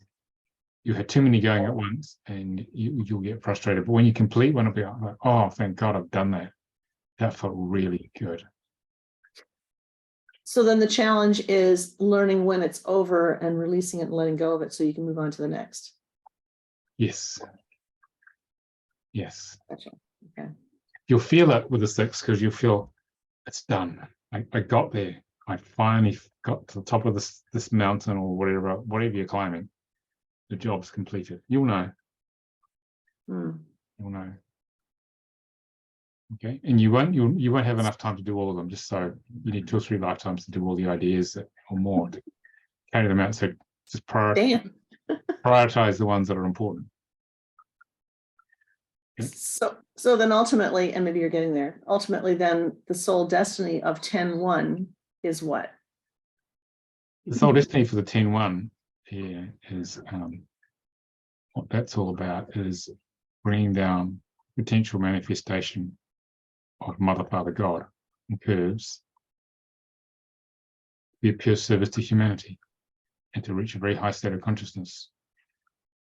you had too many going at once and you'll get frustrated. But when you complete one, it'll be like, oh, thank God I've done that. That felt really good. So then the challenge is learning when it's over and releasing it and letting go of it so you can move on to the next. Yes. Yes. Gotcha. Okay. You'll feel it with the 6 because you'll feel it's done. I got there. I finally got to the top of this mountain or whatever you're climbing. The job's completed. You'll know. You'll know. Okay, and you won't have enough time to do all of them. Just so you need 2 or 3 lifetimes to do all the ideas or more to carry them out. So just prioritize the ones that are important. Okay. So then ultimately, and maybe you're getting there. Ultimately, then the soul destiny of 10-1 is what? The soul destiny for the 10-1 here is what that's all about is bringing down potential manifestation of Mother, Father, God in curves, be a pure service to humanity. and to reach a very high state of consciousness.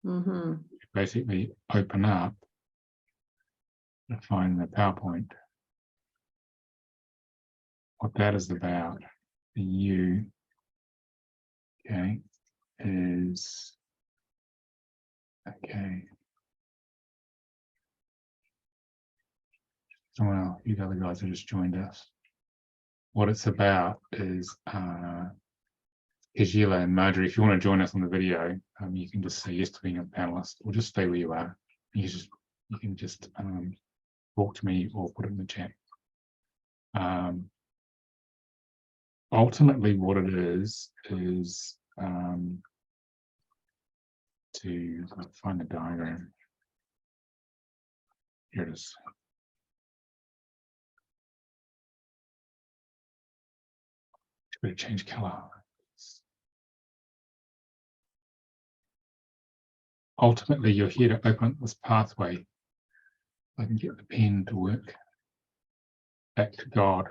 Mm-hmm. Basically open up to find the PowerPoint. What that is about for you, okay, is, okay. Someone else, you other guys who just joined us. What it's about is, Kajila and Marjorie, if you want to join us on the video, you can just say yes to being a panelist, or just stay where you are. You can just talk to me or put it in the chat. Ultimately, what it is to find the diagram. Here it is. Better change color. Ultimately, you're here to open this pathway. I can get the pen to work. Back to God.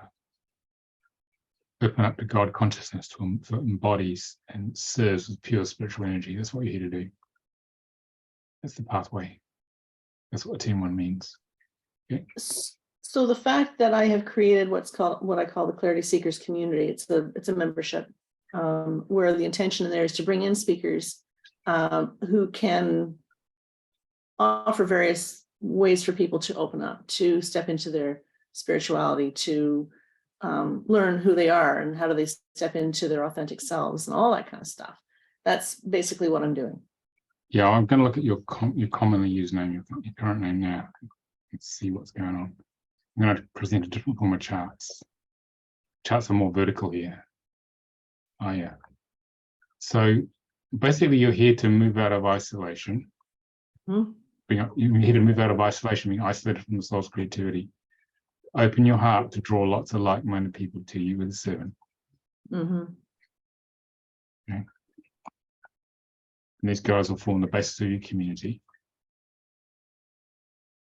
Open up to God consciousness so it embodies and serves with pure spiritual energy. That's what you're here to do. That's the pathway. That's what Team 1 means. Okay. So the fact that I have created what I call the Clarity Seekers community, it's a membership where the intention in there is to bring in speakers who can offer various ways for people to open up, to step into their spirituality, to learn who they are and how do they step into their authentic selves and all that kind of stuff. That's basically what I'm doing. Yeah, I'm going to look at your commonly used name, your current name now. Let's see what's going on. I'm going to present a different form of charts. Charts are more vertical here. Oh, yeah. So basically, you're here to move out of isolation. Hmm? You're here to move out of isolation, being isolated from the soul's creativity. Open your heart to draw lots of like-minded people to you with a 7. Mm-hmm. Okay. And these guys will form the basis of your community.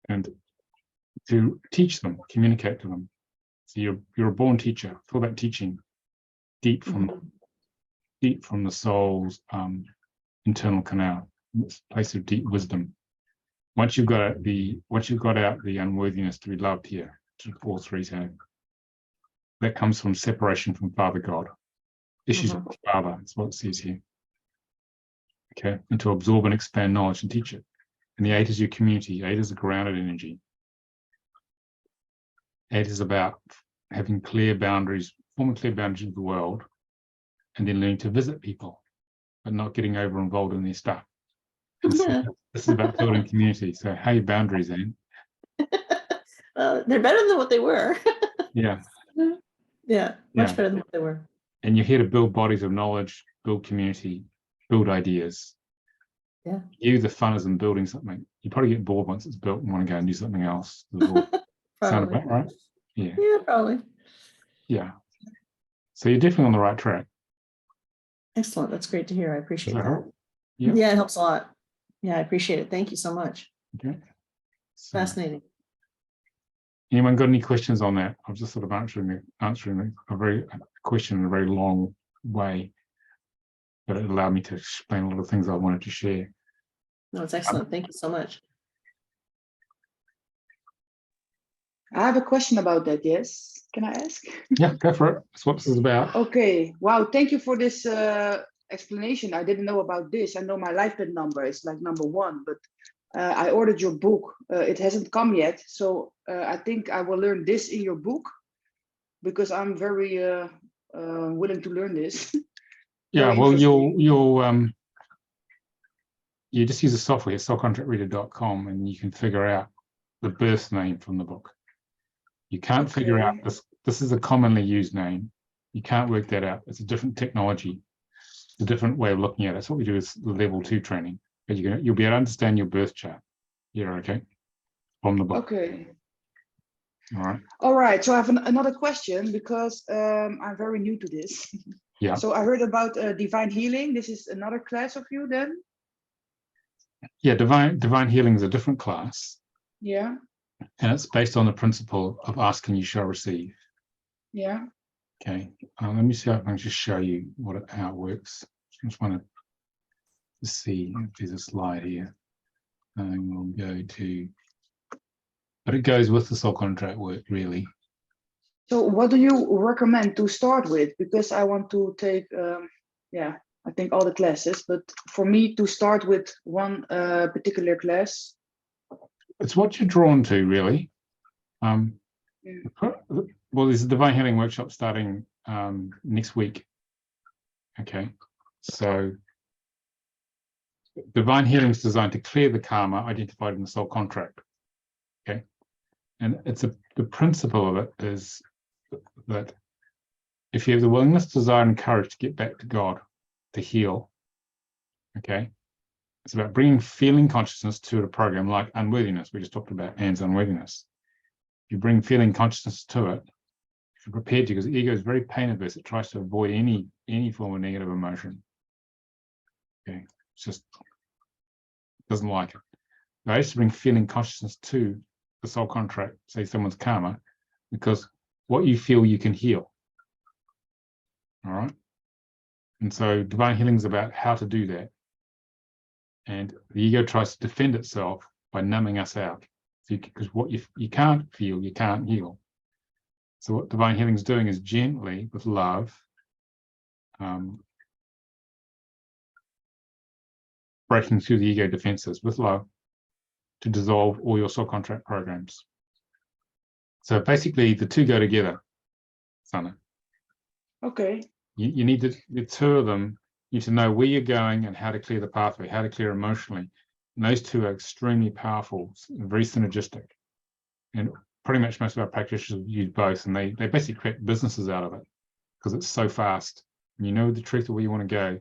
And to teach them, communicate to them. So you're a born teacher. Feel that teaching deep from the soul's internal canal, this place of deep wisdom. Once you've got out the unworthiness to be loved here, to 4-3, that comes from separation from Father God. Issues of Father, that's what it says here. Okay, and to absorb and expand knowledge and teach it. And the 8 is your community. 8 is a grounded energy. 8 is about having clear boundaries, forming clear boundaries of the world, and then learning to visit people, but not getting over involved in their stuff. Yeah. This is about building community. So, hey, boundaries, Anne. They're better than what they were. Yeah. Yeah, much better than what they were. And you're here to build bodies of knowledge, build community, build ideas. Yeah. The fun is in building something. You probably get bored once it's built and want to go and do something else. Sound about right? Yeah. Yeah, probably. Yeah. So you're definitely on the right track. Excellent. That's great to hear. I appreciate that. Yeah. Yeah, it helps a lot. Yeah, I appreciate it. Thank you so much. Okay. So, Fascinating. anyone got any questions on that? I've just sort of answering a question in a very long way, but it allowed me to explain a lot of things I wanted to share. No, it's excellent. Thank you so much. I have a question about that. Yes, can I ask? Yeah, go for it. That's what this is about. Okay. Wow. Thank you for this explanation. I didn't know about this. I know my life path number is like number 1, but I ordered your book. It hasn't come yet, so I think I will learn this in your book because I'm very willing to learn this. Yeah. Well, you just use the software, soulcontractreader.com, and you can figure out the birth name from the book. You can't figure out this. This is a commonly used name. You can't work that out. It's a different technology. It's a different way of looking at it. So what we do is the level 2 training. But you'll be able to understand your birth chart. Yeah, okay. From the book. Okay. All right. All right. So I have another question because I'm very new to this. Yeah. So I heard about divine healing. This is another class of you then? Yeah, divine healing is a different class. Yeah. And it's based on the principle of asking you shall receive. Yeah. Okay. Let me see if I can just show you how it works. just want to see if there's a slide here. And we'll go to, but it goes with the soul contract work, really. So what do you recommend to start with? Because I want to take, yeah, I think all the classes, but for me to start with one particular class. It's what you're drawn to, really. Yeah. Well, there's a divine healing workshop starting next week. Okay, so divine healing is designed to clear the karma identified in the soul contract. Okay, and the principle of it is that if you have the willingness, desire, and courage to get back to God, to heal, okay, it's about bringing feeling consciousness to a program like unworthiness. We just talked about Anne's unworthiness. If you bring feeling consciousness to it, if you're prepared to, because the ego is very pain averse, it tries to avoid any form of negative emotion. Okay, it's just doesn't like it. I used to bring feeling consciousness to the soul contract, say someone's karma, because what you feel you can heal. All right. And so divine healing is about how to do that. And the ego tries to defend itself by numbing us out. Because what you can't feel, you can't heal. So what divine healing is doing is gently, with love, breaking through the ego defenses with love to dissolve all your soul contract programs. So basically, the two go together, Sana. Okay. You need to, the two of them, you need to know where you're going and how to clear the pathway, how to clear emotionally. And those two are extremely powerful, very synergistic. And pretty much most of our practitioners use both, and they basically create businesses out of it because it's so fast. And you know the truth of where you want to go.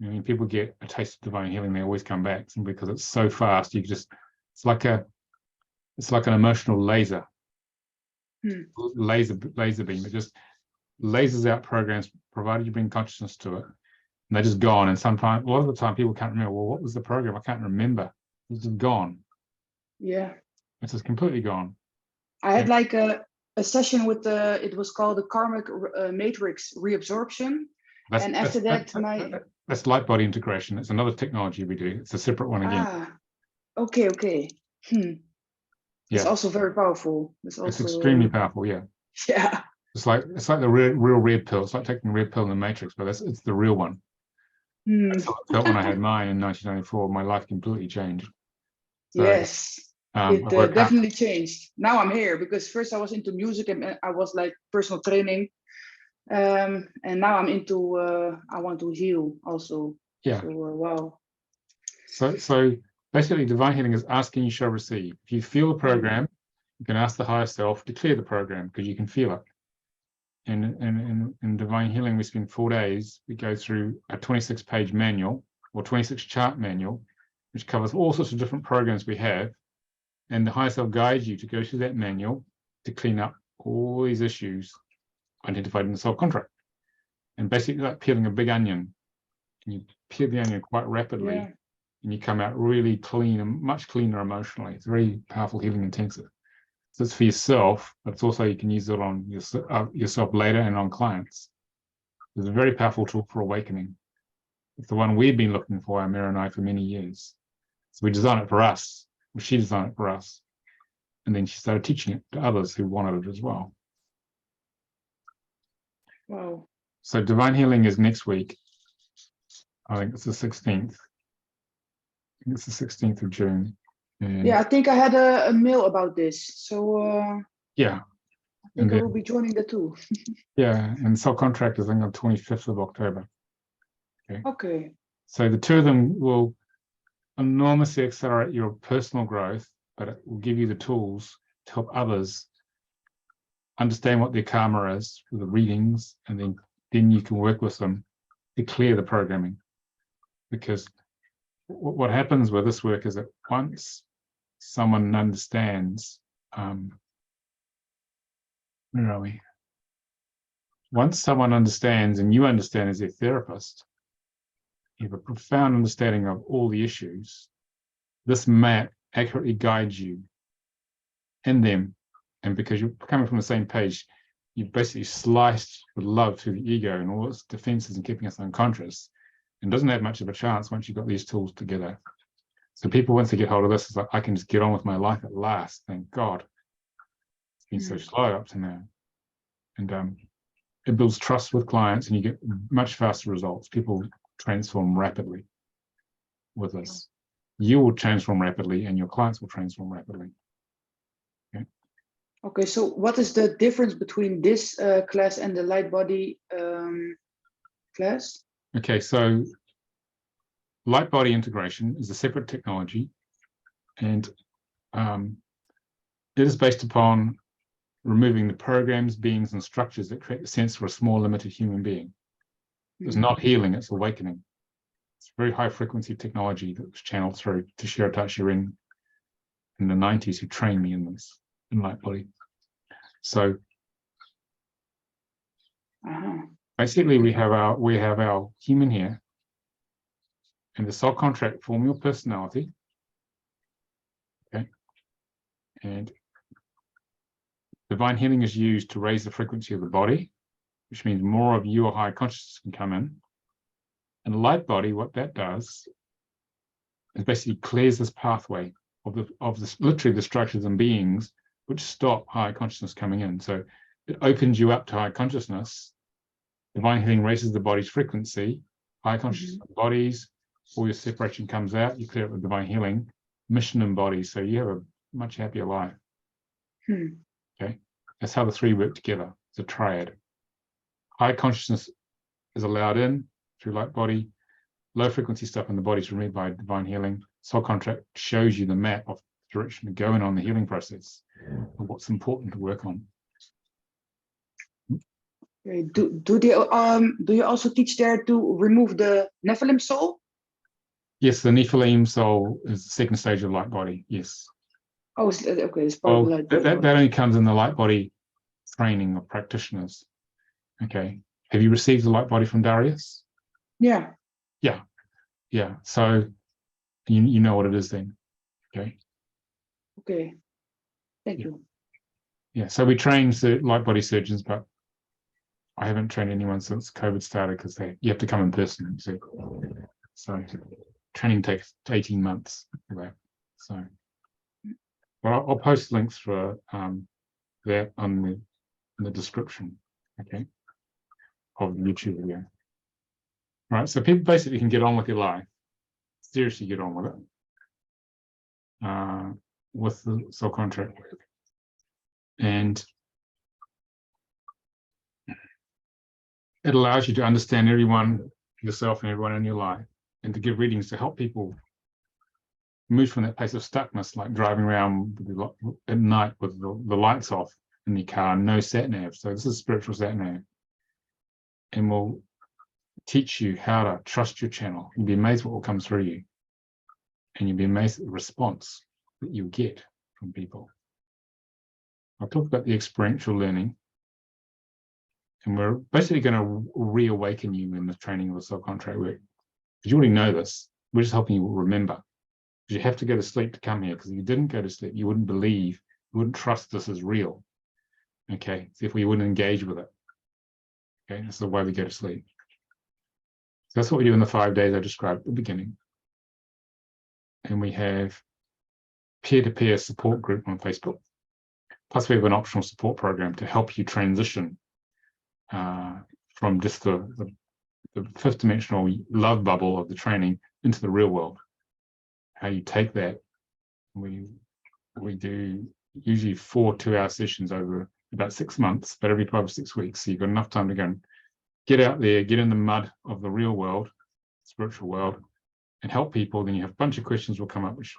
I mean, people get a taste of divine healing, they always come back simply because it's so fast. You just, it's like an emotional laser, laser beam. It just lasers out programs, provided you bring consciousness to it, and they're just gone. And sometimes, a lot of the time, people can't remember. Well, what was the program? I can't remember. It's just gone. Yeah. It's just completely gone. I had like a session with it was called the karmic matrix reabsorption. And after that, that's light body integration. It's another technology we do. It's a separate one again. Okay. It's Yeah. also very powerful. It's extremely powerful. Yeah. Yeah. It's like the real red pill. It's like taking the red pill in the Matrix, but it's the real one. That's how I felt when I had mine in 1994. My life completely changed. So, yes. It definitely changed. Now I'm here because first I was into music and I was like personal training. And now I'm into I want to heal also. Yeah. So wow. So basically, divine healing is asking, you shall receive. If you feel the program, you can ask the higher self to clear the program because you can feel it. And in divine healing, we spend 4 days. We go through a 26-page manual or 26 chart manual, which covers all sorts of different programs we have. And the higher self guides you to go through that manual to clean up all these issues identified in the soul contract. And basically, like peeling a big onion. And you peel the onion quite rapidly, and you come out really clean and much cleaner emotionally. It's very powerful, healing intensive. So it's for yourself, but it's also you can use it on yourself later and on clients. It's a very powerful tool for awakening. It's the one we've been looking for, Amira and I, for many years. So we designed it for us. Well, she designed it for us. And then she started teaching it to others who wanted it as well. Wow. So divine healing is next week. I think it's the 16th. I think it's the 16th of June. And yeah, I think I had a mail about this. So yeah. I think I will be joining the two. Yeah, and soul contract is I think on 25th of October. Okay. So the two of them will enormously accelerate your personal growth, but it will give you the tools to help others understand what their karma is with the readings, and then you can work with them to clear the programming. Because what happens with this work is that once someone understands, where are we? Once someone understands and you understand as their therapist, you have a profound understanding of all the issues. This map accurately guides you and them. And because you're coming from the same page, you've basically sliced with love through the ego and all its defenses and keeping us unconscious. and doesn't have much of a chance once you've got these tools together. So people, once they get hold of this, it's like, I can just get on with my life at last. Thank God. It's been so slow up to now. And it builds trust with clients, and you get much faster results. People transform rapidly with this. You will transform rapidly, and your clients will transform rapidly. Okay, so what is the difference between this class and the light body class? Okay, so light body integration is a separate technology, and it is based upon removing the programs, beings, and structures that create the sense for a small, limited human being. It's not healing, it's awakening. It's very high frequency technology that was channeled through to Shiratashi in the 90s, who trained me in this, in light body. So basically we have our human here, and the soul contract form your personality. Okay. And divine healing is used to raise the frequency of the body, which means more of your high consciousness can come in. And light body, what that does is basically clears this pathway of the literally the structures and beings which stop high consciousness coming in. So it opens you up to high consciousness. Divine healing raises the body's frequency, high consciousness bodies, all your separation comes out, you clear it with divine healing, mission embodies, so you have a much happier life. Okay, that's how the three work together. It's a triad. High consciousness is allowed in through light body, low frequency stuff in the body is removed by divine healing. Soul contract shows you the map of direction to go in on the healing process and what's important to work on. Okay. Do you also teach there to remove the Nephilim soul? Yes, the Nephilim soul is the second stage of light body. Yes. Oh, okay. It's part of light body. That only comes in the light body training of practitioners. Okay. Have you received the light body from Darius? Yeah. Yeah. So you know what it is then. Okay. Okay. Thank you. Yeah. So we train light body surgeons, but I haven't trained anyone since COVID started because you have to come in person. So training takes 18 months for that. So, well, I'll post links for that in the description, okay, of the YouTube video. All right, so people basically can get on with their life, seriously get on with it, with the soul contract work. And it allows you to understand everyone, yourself and everyone in your life, and to give readings to help people move from that place of stuckness, like driving around at night with the lights off in the car, no sat nav. So this is spiritual sat nav, and we'll teach you how to trust your channel. You'll be amazed what will come through you, and you'll be amazed at the response that you get from people. I'll talk about the experiential learning, and we're basically going to reawaken you in the training of the soul contract work. Because you already know this, we're just helping you remember. Because you have to go to sleep to come here, because if you didn't go to sleep, you wouldn't believe, you wouldn't trust this is real. Okay, so if we wouldn't engage with it. Okay, this is why we go to sleep. So that's what we do in the 5 days I described at the beginning. And we have peer-to-peer support group on Facebook. Plus we have an optional support program to help you transition from just the fifth dimensional love bubble of the training into the real world. How you take that. We do usually 4 2-hour sessions over about 6 months, but every 5 or 6 weeks. So you've got enough time to go and get out there, get in the mud of the real world, spiritual world, and help people. Then you have a bunch of questions will come up, which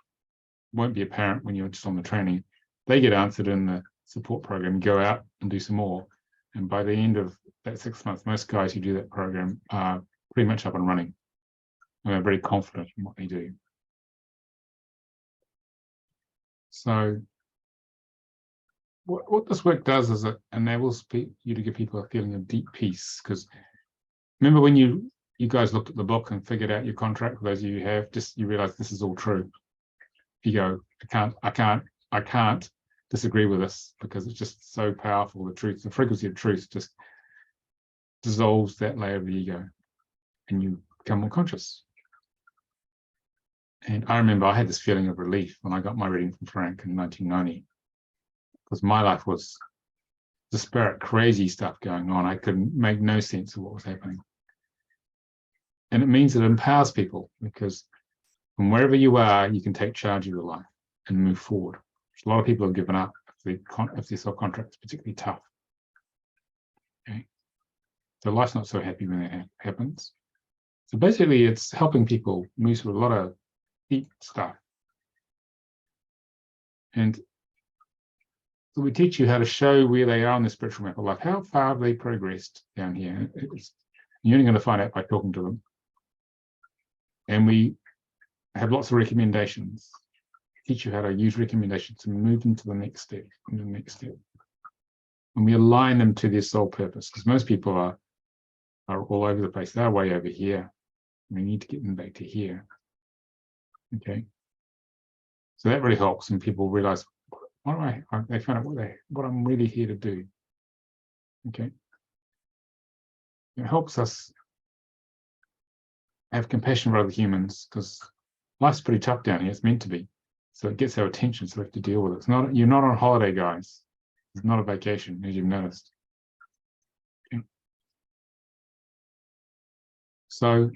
won't be apparent when you're just on the training. They get answered in the support program. You go out and do some more. And by the end of that 6 months, most guys who do that program are pretty much up and running. And they're very confident in what they do. So what this work does is it enables you to give people a feeling of deep peace. Because remember when you guys looked at the book and figured out your contract, for those of you who have, you realize this is all true. You go, I can't disagree with this because it's just so powerful. The truth, the frequency of truth just dissolves that layer of the ego, and you become more conscious. And I remember I had this feeling of relief when I got my reading from Frank in 1990, because my life was disparate, crazy stuff going on. I couldn't make no sense of what was happening. And it means it empowers people, because from wherever you are, you can take charge of your life and move forward. A lot of people have given up if their soul contract is particularly tough. Okay, so life's not so happy when that happens. So basically, it's helping people move through a lot of deep stuff. And so we teach you how to show where they are on the spiritual map of life. How far have they progressed down here? You're only going to find out by talking to them. And we have lots of recommendations. Teach you how to use recommendations to move them to the next step, and the next step. And we align them to their soul purpose, because most people are all over the place. They're way over here. We need to get them back to here. Okay. So that really helps, and people realize, all right, they found out what I'm really here to do. Okay. It helps us have compassion for other humans, because life's pretty tough down here. It's meant to be. So it gets our attention, so we have to deal with it. It's not, you're not on holiday, guys. It's not a vacation, as you've noticed. Okay. So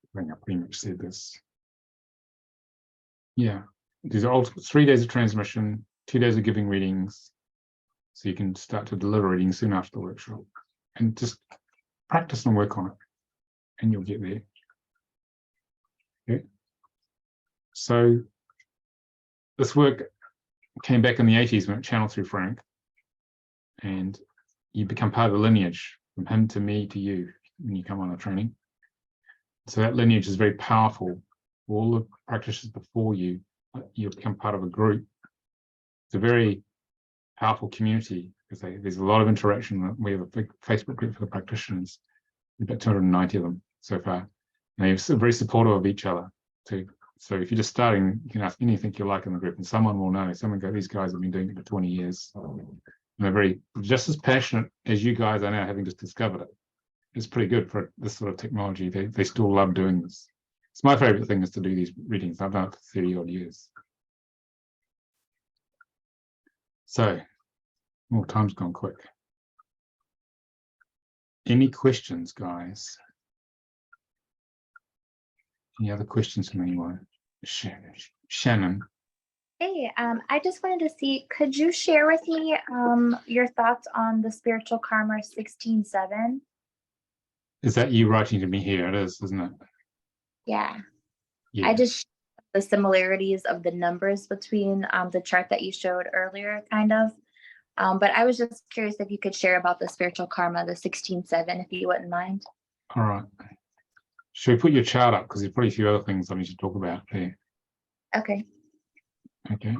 I think I pretty much said this. Yeah, these are 3 days of transmission, 2 days of giving readings, so you can start to deliver readings soon after the workshop, and just practice and work on it, and you'll get there. Okay. So this work came back in the 80s when it channeled through Frank, and you become part of the lineage from him to me to you when you come on the training. So that lineage is very powerful. All the practitioners before you, you become part of a group. It's a very powerful community, because there's a lot of interaction. We have a big Facebook group for the practitioners, about 290 of them so far. And they're very supportive of each other too. So if you're just starting, you can ask anything you like in the group, and someone will know. Someone go, these guys have been doing it for 20 years. And they're very just as passionate as you guys are now, having just discovered it. It's pretty good for this sort of technology. They still love doing this. It's my favorite thing is to do these readings. I've done it for 30 odd years. So, time's gone quick. Any questions, guys? Any other questions from anyone? Shannon. Hey, I just wanted to see, could you share with me your thoughts on the spiritual karma 16-7? Is that you writing to me here? It is, isn't it? Yeah. Yeah. I just the similarities of the numbers between the chart that you showed earlier, kind of. But I was just curious if you could share about the spiritual karma, the 16-7, if you wouldn't mind. All right. Should we put your chart up? Because there's probably a few other things I need to talk about there. Okay. Okay.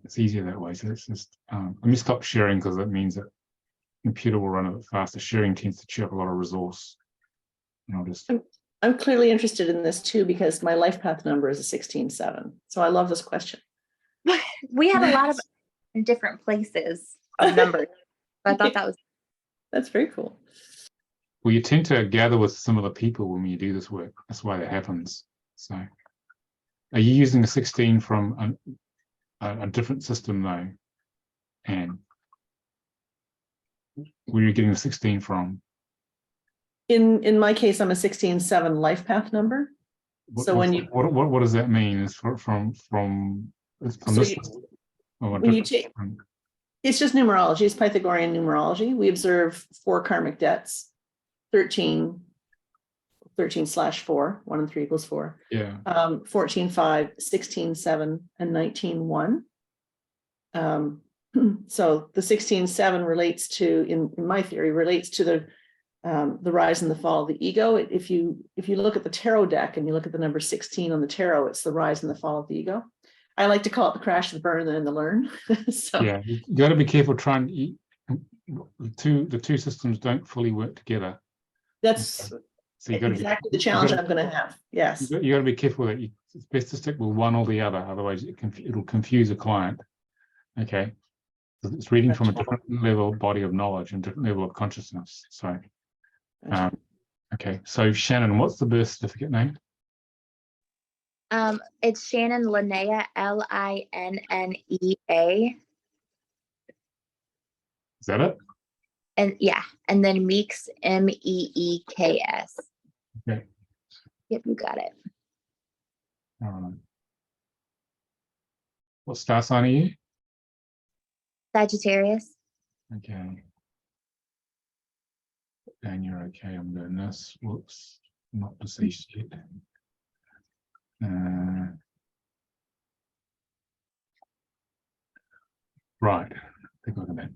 It's easier that way. So it's just, let me stop sharing, because that means that the computer will run a bit faster. Sharing tends to chew up a lot of resource. And I'll just... I'm clearly interested in this too, because my life path number is a 16-7. So I love this question. We had a lot of in different places of numbers. So I thought that was... That's very cool. Well, you tend to gather with similar people when you do this work. That's why that happens. So, are you using a 16 from a different system though? And where are you getting the 16 from? In my case, I'm a 16-7 life path number. So when you what does that mean? Is from this? When you take, it's just numerology. It's Pythagorean numerology. We observe 4 karmic debts, 13/4, 1 and 3 equals 4. Yeah. 14/5, 16/7, and 19/1. So the 16/7 relates to, in my theory, relates to the rise and the fall of the ego. If you look at the tarot deck and you look at the number 16 on the tarot, it's the rise and the fall of the ego. I like to call it the crash, the burn, and the learn. So yeah, you got to be careful trying. The two systems don't fully work together. That's so you got exactly the challenge I'm going to have. Yes, you got to be careful that it's best to stick with one or the other. Otherwise, it'll confuse a client. Okay, it's reading from a different level body of knowledge and different level of consciousness. So, Okay, so Shannon, what's the birth certificate name? It's Shannon Linnea, Linnea. Is that it? And yeah, and then Meeks, Meeks. Okay. Yep, you got it. What star sign are you? Sagittarius. Okay. And you're okay. I'm doing this. Whoops. Not deceased yet. Right. Take a look at that.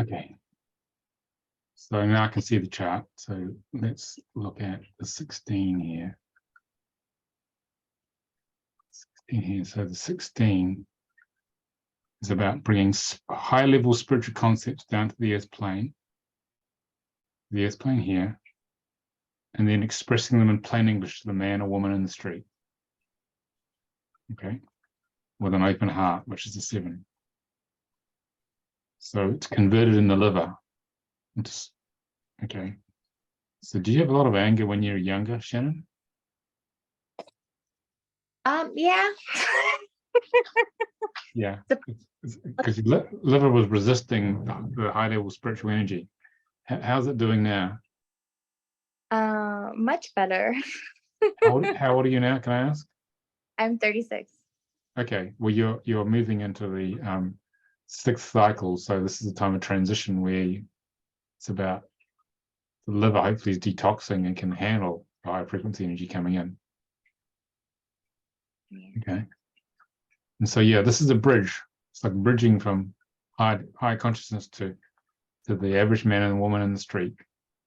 Okay. So now I can see the chart. So let's look at the 16 here. 16 here. So the 16 is about bringing high-level spiritual concepts down to the earth plane here, and then expressing them in plain English to the man or woman in the street. Okay, with an open heart, which is the 7. So it's converted in the liver. Okay. So do you have a lot of anger when you're younger, Shannon? Yeah. Yeah, because your liver was resisting the high-level spiritual energy. How's it doing now? Much better. How old are you now? Can I ask? I'm 36. Okay, well you're moving into the 6th cycle, so this is a time of transition where it's about the liver hopefully is detoxing and can handle the high frequency energy coming in. Yeah. Okay, and so yeah, this is a bridge. It's like bridging from high consciousness to the average man and woman in the street.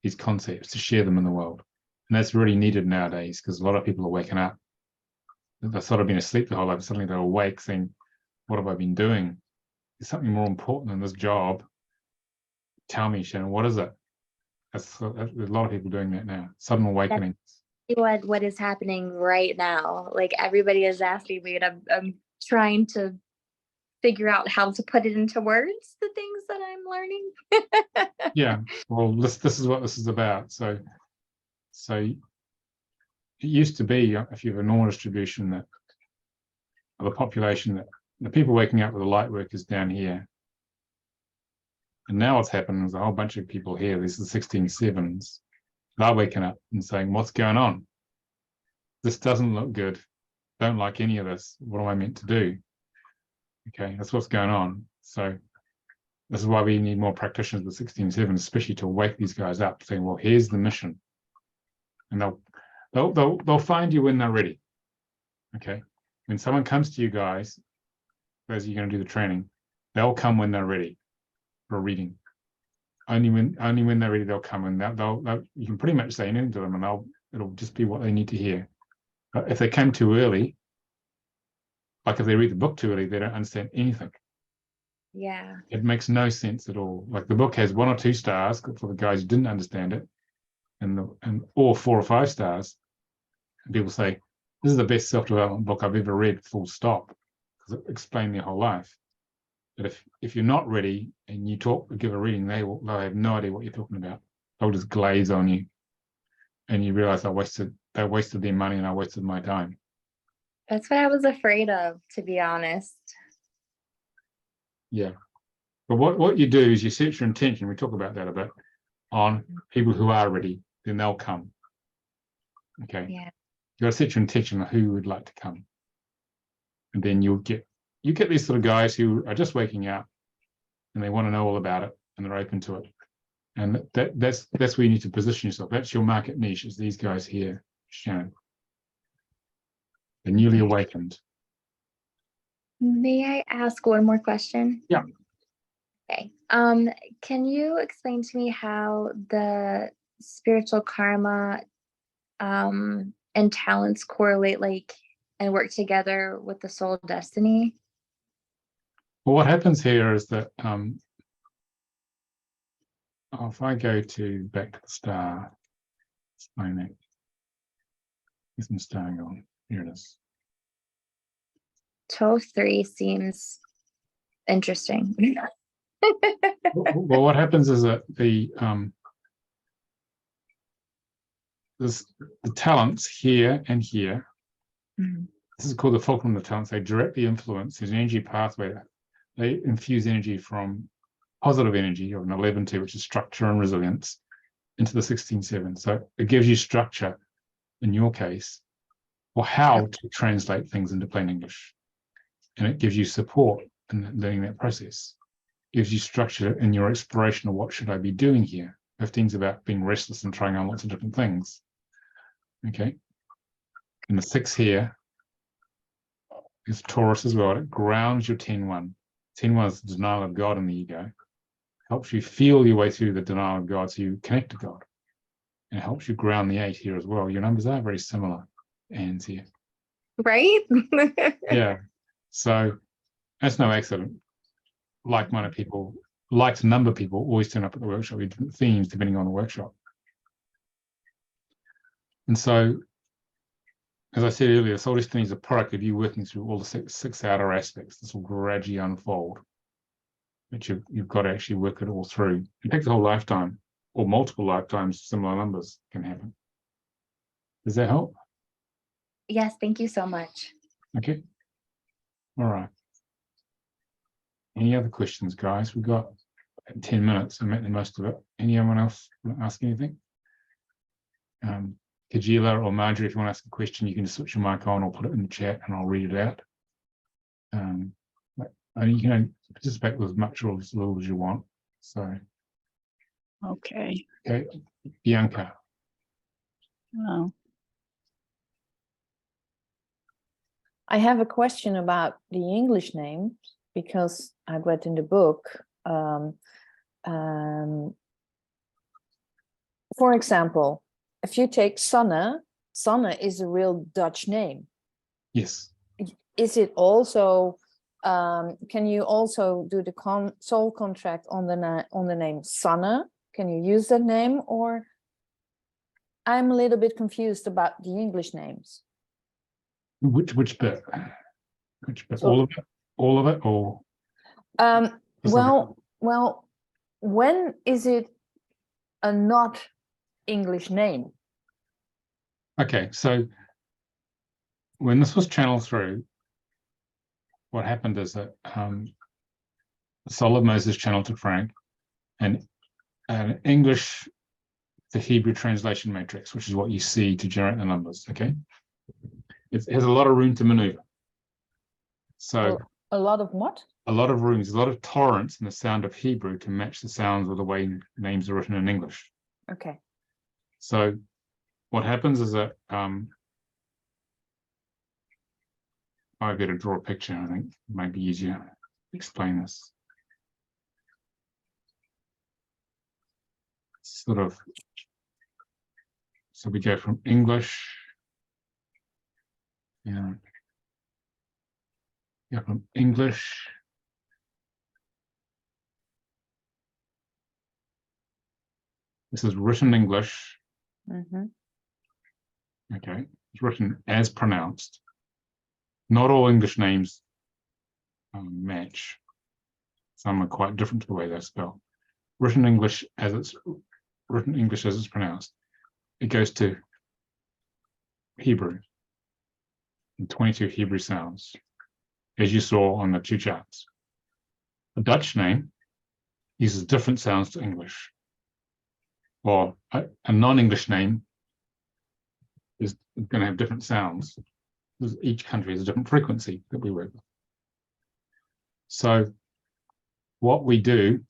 These concepts to share them in the world, and that's really needed nowadays because a lot of people are waking up. They've sort of been asleep the whole life. Suddenly they're awake, saying, "What have I been doing? There's something more important than this job. Tell me, Shannon, what is it?" There's a lot of people doing that now. Sudden awakening. What is happening right now? Like everybody is asking me, and I'm trying to figure out how to put it into words, the things that I'm learning. Yeah. Well, this is what this is about. So it used to be, if you have a normal distribution that of the population, that the people waking up with the light work is down here. And now what's happened is a whole bunch of people here, these are the 16/7s, they're waking up and saying, "What's going on? This doesn't look good. Don't like any of this. What am I meant to do?" Okay, that's what's going on. So this is why we need more practitioners with 16/7, especially to wake these guys up, saying, "Well, here's the mission," and they'll find you when they're ready. Okay, when someone comes to you guys, as you're going to do the training, they'll come when they're ready for a reading. Only when they're ready, they'll come, and they'll you can pretty much say anything to them, and it'll just be what they need to hear. But if they come too early, like if they read the book too early, they don't understand anything. Yeah. It makes no sense at all. Like the book has 1 or 2 stars for the guys who didn't understand it, or 4 or 5 stars. And people say, "This is the best self-development book I've ever read, full stop," because it explained their whole life. But if you're not ready and you give a reading, they'll have no idea what you're talking about. They'll just glaze on you, and you realize they wasted their money and I wasted my time. That's what I was afraid of, to be honest. Yeah. But what you do is you set your intention. We talk about that a bit on people who are ready, then they'll come. Okay. Yeah. You got to set your intention on who would like to come, and then you get these sort of guys who are just waking up and they want to know all about it and they're open to it. And that's where you need to position yourself. That's your market niche, is these guys here, Shannon. The newly awakened. May I ask one more question? Yeah. Okay. Can you explain to me how the spiritual karma and talents correlate, like, and work together with the soul destiny? Well, what happens here is that if I go back to the star, explain that. There's some starring on. Here it is. Toe 3 seems interesting. Well, what happens is that the talents here and here. Mhm. This is called the fulcrum of the talents. They directly influence. There's an energy pathway. They infuse energy from positive energy of an 11-2, which is structure and resilience, into the 16-7. So it gives you structure, in your case, for how to translate things into plain English. And it gives you support in learning that process. It gives you structure in your exploration of what should I be doing here. 15's about being restless and trying on lots of different things. Okay. And the 6 here is Taurus as well. It grounds your 10-1. 10-1 is the denial of God in the ego. Helps you feel your way through the denial of God so you connect to God. And it helps you ground the 8 here as well. Your numbers are very similar, Anne's here. Right? Yeah. So that's no accident. Like-minded people, like-number people always turn up at the workshop with different themes depending on the workshop. And so, as I said earlier, soul destiny is a product of you working through all the six outer aspects. This will gradually unfold. But you've got to actually work it all through. It takes a whole lifetime, or multiple lifetimes, similar numbers can happen. Does that help? Yes, thank you so much. Okay. All right. Any other questions, guys? We've got 10 minutes. I'm making the most of it. Anyone else want to ask anything? Kajila or Marjorie, if you want to ask a question, you can just switch your mic on or put it in the chat and I'll read it out. You can participate with as much or as little as you want. So, Okay. okay, Bianca. Oh, I have a question about the English name because I read in the book. For example, if you take Sanne, Sanne is a real Dutch name. Yes. Is it also? Can you also do the soul contract on the name Sanne? Can you use that name, or I'm a little bit confused about the English names. Which bit? Which bit? So- All of it? All of it, or? Well, when is it a not English name? Okay, so when this was channeled through, what happened is that the soul of Moses channeled to Frank, and an English to Hebrew translation matrix, which is what you see to generate the numbers. Okay, it has a lot of room to maneuver. So A lot of what? a lot of rooms, a lot of tolerance in the sound of Hebrew to match the sounds of the way names are written in English. Okay. So what happens is that I better draw a picture. I think it might be easier to explain this. Sort of. So we go from English. Yeah. From English. This is written English. Mm-hmm. Okay, it's written as pronounced. Not all English names match. Some are quite different to the way they're spelled. Written English as it's pronounced. It goes to Hebrew, and 22 Hebrew sounds, as you saw on the two charts. A Dutch name uses different sounds to English, or a non-English name is going to have different sounds. Each country has a different frequency that we work with. So what we do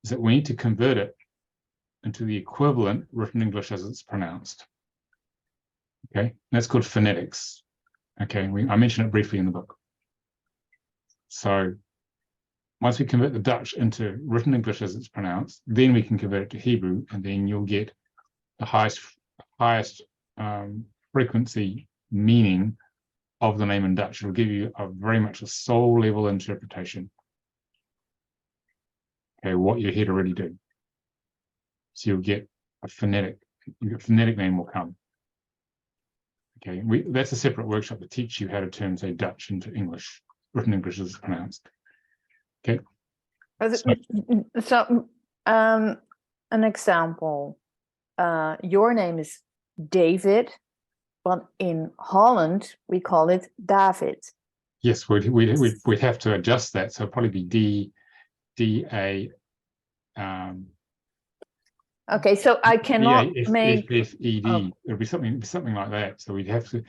is that we need to convert it into the equivalent written English as it's pronounced. Okay, that's called phonetics. Okay, I mentioned it briefly in the book. So once we convert the Dutch into written English as it's pronounced, then we can convert it to Hebrew, and then you'll get the highest frequency meaning of the name in Dutch. It'll give you a very much a soul level interpretation. Okay, what you're here to really do. So you'll get a phonetic name will come. Okay, that's a separate workshop to teach you how to turn, say, Dutch into English, written English as it's pronounced. Okay. So, an example. Your name is David, but in Holland we call it David. Yes, we'd have to adjust that, so it'd probably be D-A. Okay, so I cannot make. D-A-F-F-E-D. It'll be something like that. So we'd have to.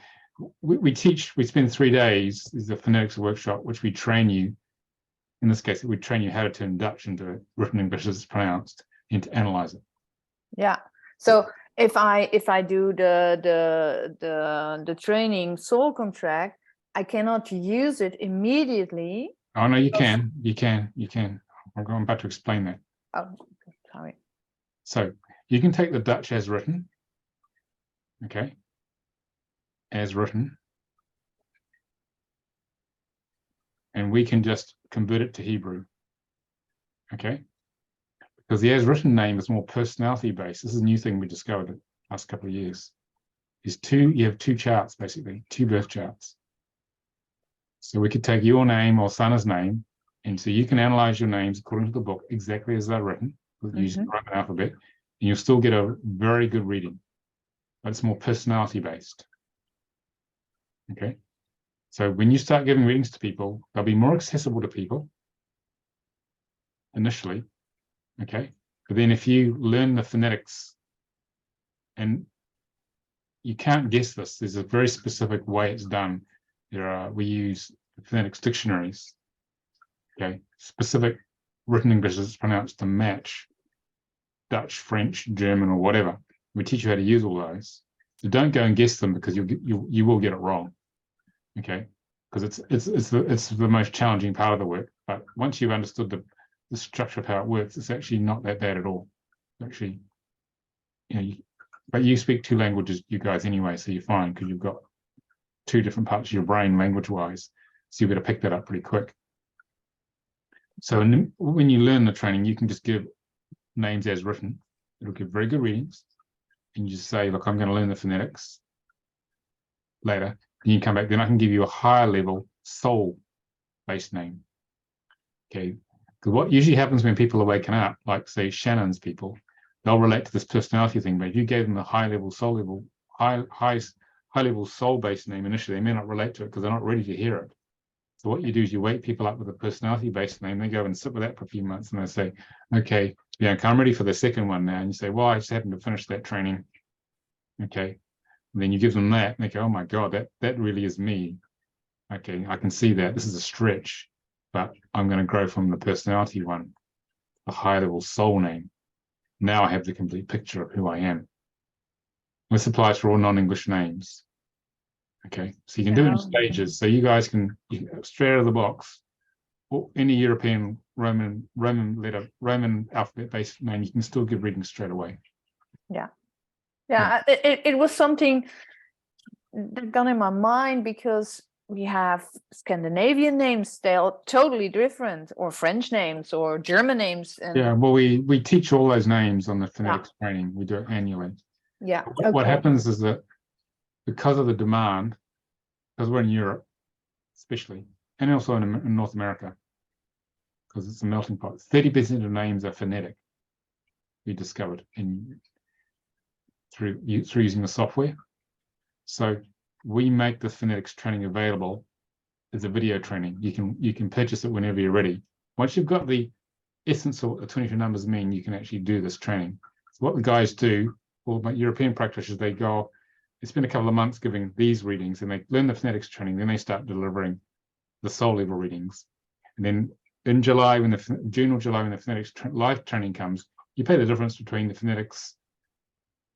We spend 3 days. This is a phonetics workshop, which we train you. In this case, we train you how to turn Dutch into written English as it's pronounced and to analyze it. Yeah. So if I do the training Soul Contract, I cannot use it immediately. Oh no, you can. I'm about to explain that. Oh, sorry. So you can take the Dutch as written, okay, as written, and we can just convert it to Hebrew, okay, because the as written name is more personality based. This is a new thing we discovered the last couple of years. You have 2 charts, basically 2 birth charts. So we could take your name or Sana's name, and so you can analyze your names according to the book exactly as they're written, using the Roman alphabet, and you'll still get a very good reading, but it's more personality based. Okay, so when you start giving readings to people, they'll be more accessible to people initially. Okay, but then if you learn the phonetics, and you can't guess this, there's a very specific way it's done. We use phonetics dictionaries. Okay, specific written English is pronounced to match Dutch, French, German, or whatever. We teach you how to use all those. So don't go and guess them, because you will get it wrong. Okay, because it's the most challenging part of the work. But once you've understood the structure of how it works, it's actually not that bad at all. Actually, but you speak 2 languages, you guys, anyway, so you're fine, because you've got 2 different parts of your brain language-wise, so you better pick that up pretty quick. So when you learn the training, you can just give names as written. It'll give very good readings, and you just say, look, I'm going to learn the phonetics later. And you come back, then I can give you a higher level soul-based name. Okay, because what usually happens when people are waking up, like say Shannon's people, they'll relate to this personality thing, but if you gave them a high level soul-based name initially, they may not relate to it because they're not ready to hear it. So what you do is you wake people up with a personality-based name. They go and sit with that for a few months, and they say, okay, Bianca, I'm ready for the second one now. And you say, well, I just happened to finish that training. Okay. And then you give them that, and they go, oh my God, that really is me. Okay, I can see that. This is a stretch, but I'm going to grow from the personality one, a high-level soul name. Now I have the complete picture of who I am. This applies for all non-English names. Okay, so you can do it in stages. So you guys can straight out of the box, or any European Roman alphabet-based name, you can still give readings straight away. Yeah. It was something that got in my mind, because we have Scandinavian names, they're totally different, or French names or German names. And yeah, well, we teach all those names on the phonetics training. We do it annually. Yeah. What happens is that because of the demand, because we're in Europe, especially, and also in North America, because it's a melting pot, 30% of names are phonetic. We discovered through using the software. So we make the phonetics training available as a video training. You can purchase it whenever you're ready. Once you've got the essence of what the 22 numbers mean, you can actually do this training. So what the guys do, all my European practitioners, they spend a couple of months giving these readings, and they learn the phonetics training. Then they start delivering the soul level readings. And then in July, June or July, when the phonetics live training comes, you pay the difference between the phonetics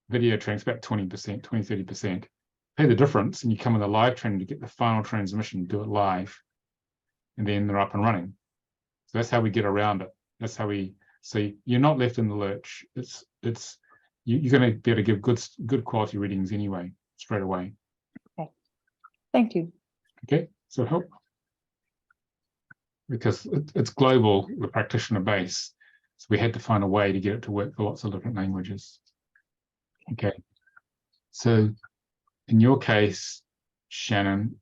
video training, it's about 20%, 30%. Pay the difference, and you come with a live training to get the final transmission, do it live, and then they're up and running. So that's how we get around it. That's how so you're not left in the lurch. You're going to be able to give good quality readings anyway, straight away. Okay, thank you. Okay, so help, because it's global, the practitioner base, so we had to find a way to get it to work for lots of different languages. Okay, so in your case, Shannon,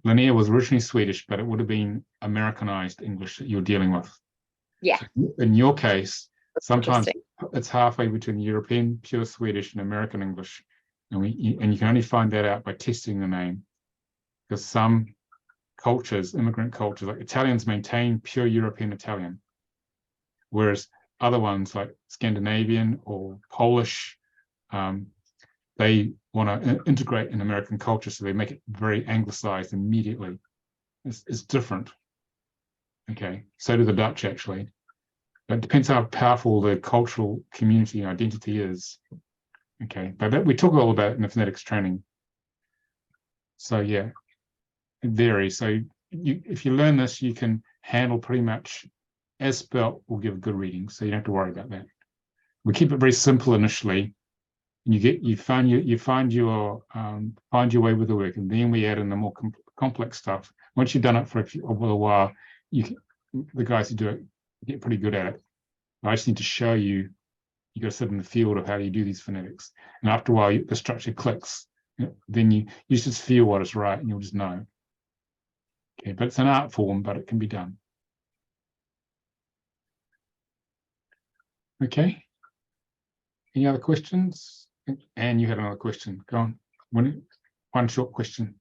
Linnea was originally Swedish, but it would have been Americanized English that you're dealing with. Yeah. So in your case, sometimes Interesting. it's halfway between European pure Swedish and American English, and you can only find that out by testing the name, because some cultures, immigrant cultures, like Italians, maintain pure European Italian, whereas other ones like Scandinavian or Polish, they want to integrate in American culture, so they make it very anglicized immediately. It's different. Okay, so do the Dutch actually. But it depends how powerful the cultural community and identity is. Okay, but we talk all about it in the phonetics training. So yeah, it varies. So if you learn this, you can handle pretty much as spelt will give a good reading, so you don't have to worry about that. We keep it very simple initially. You find your way with the work, and then we add in the more complex stuff. Once you've done it for a while, the guys who do it get pretty good at it. I just need to show you. You got to sit in the field of how do you do these phonetics, and after a while, the structure clicks. Then you just feel what is right, and you'll just know. Okay, but it's an art form, but it can be done. Okay. Any other questions? And you had another question. Go on. One short question.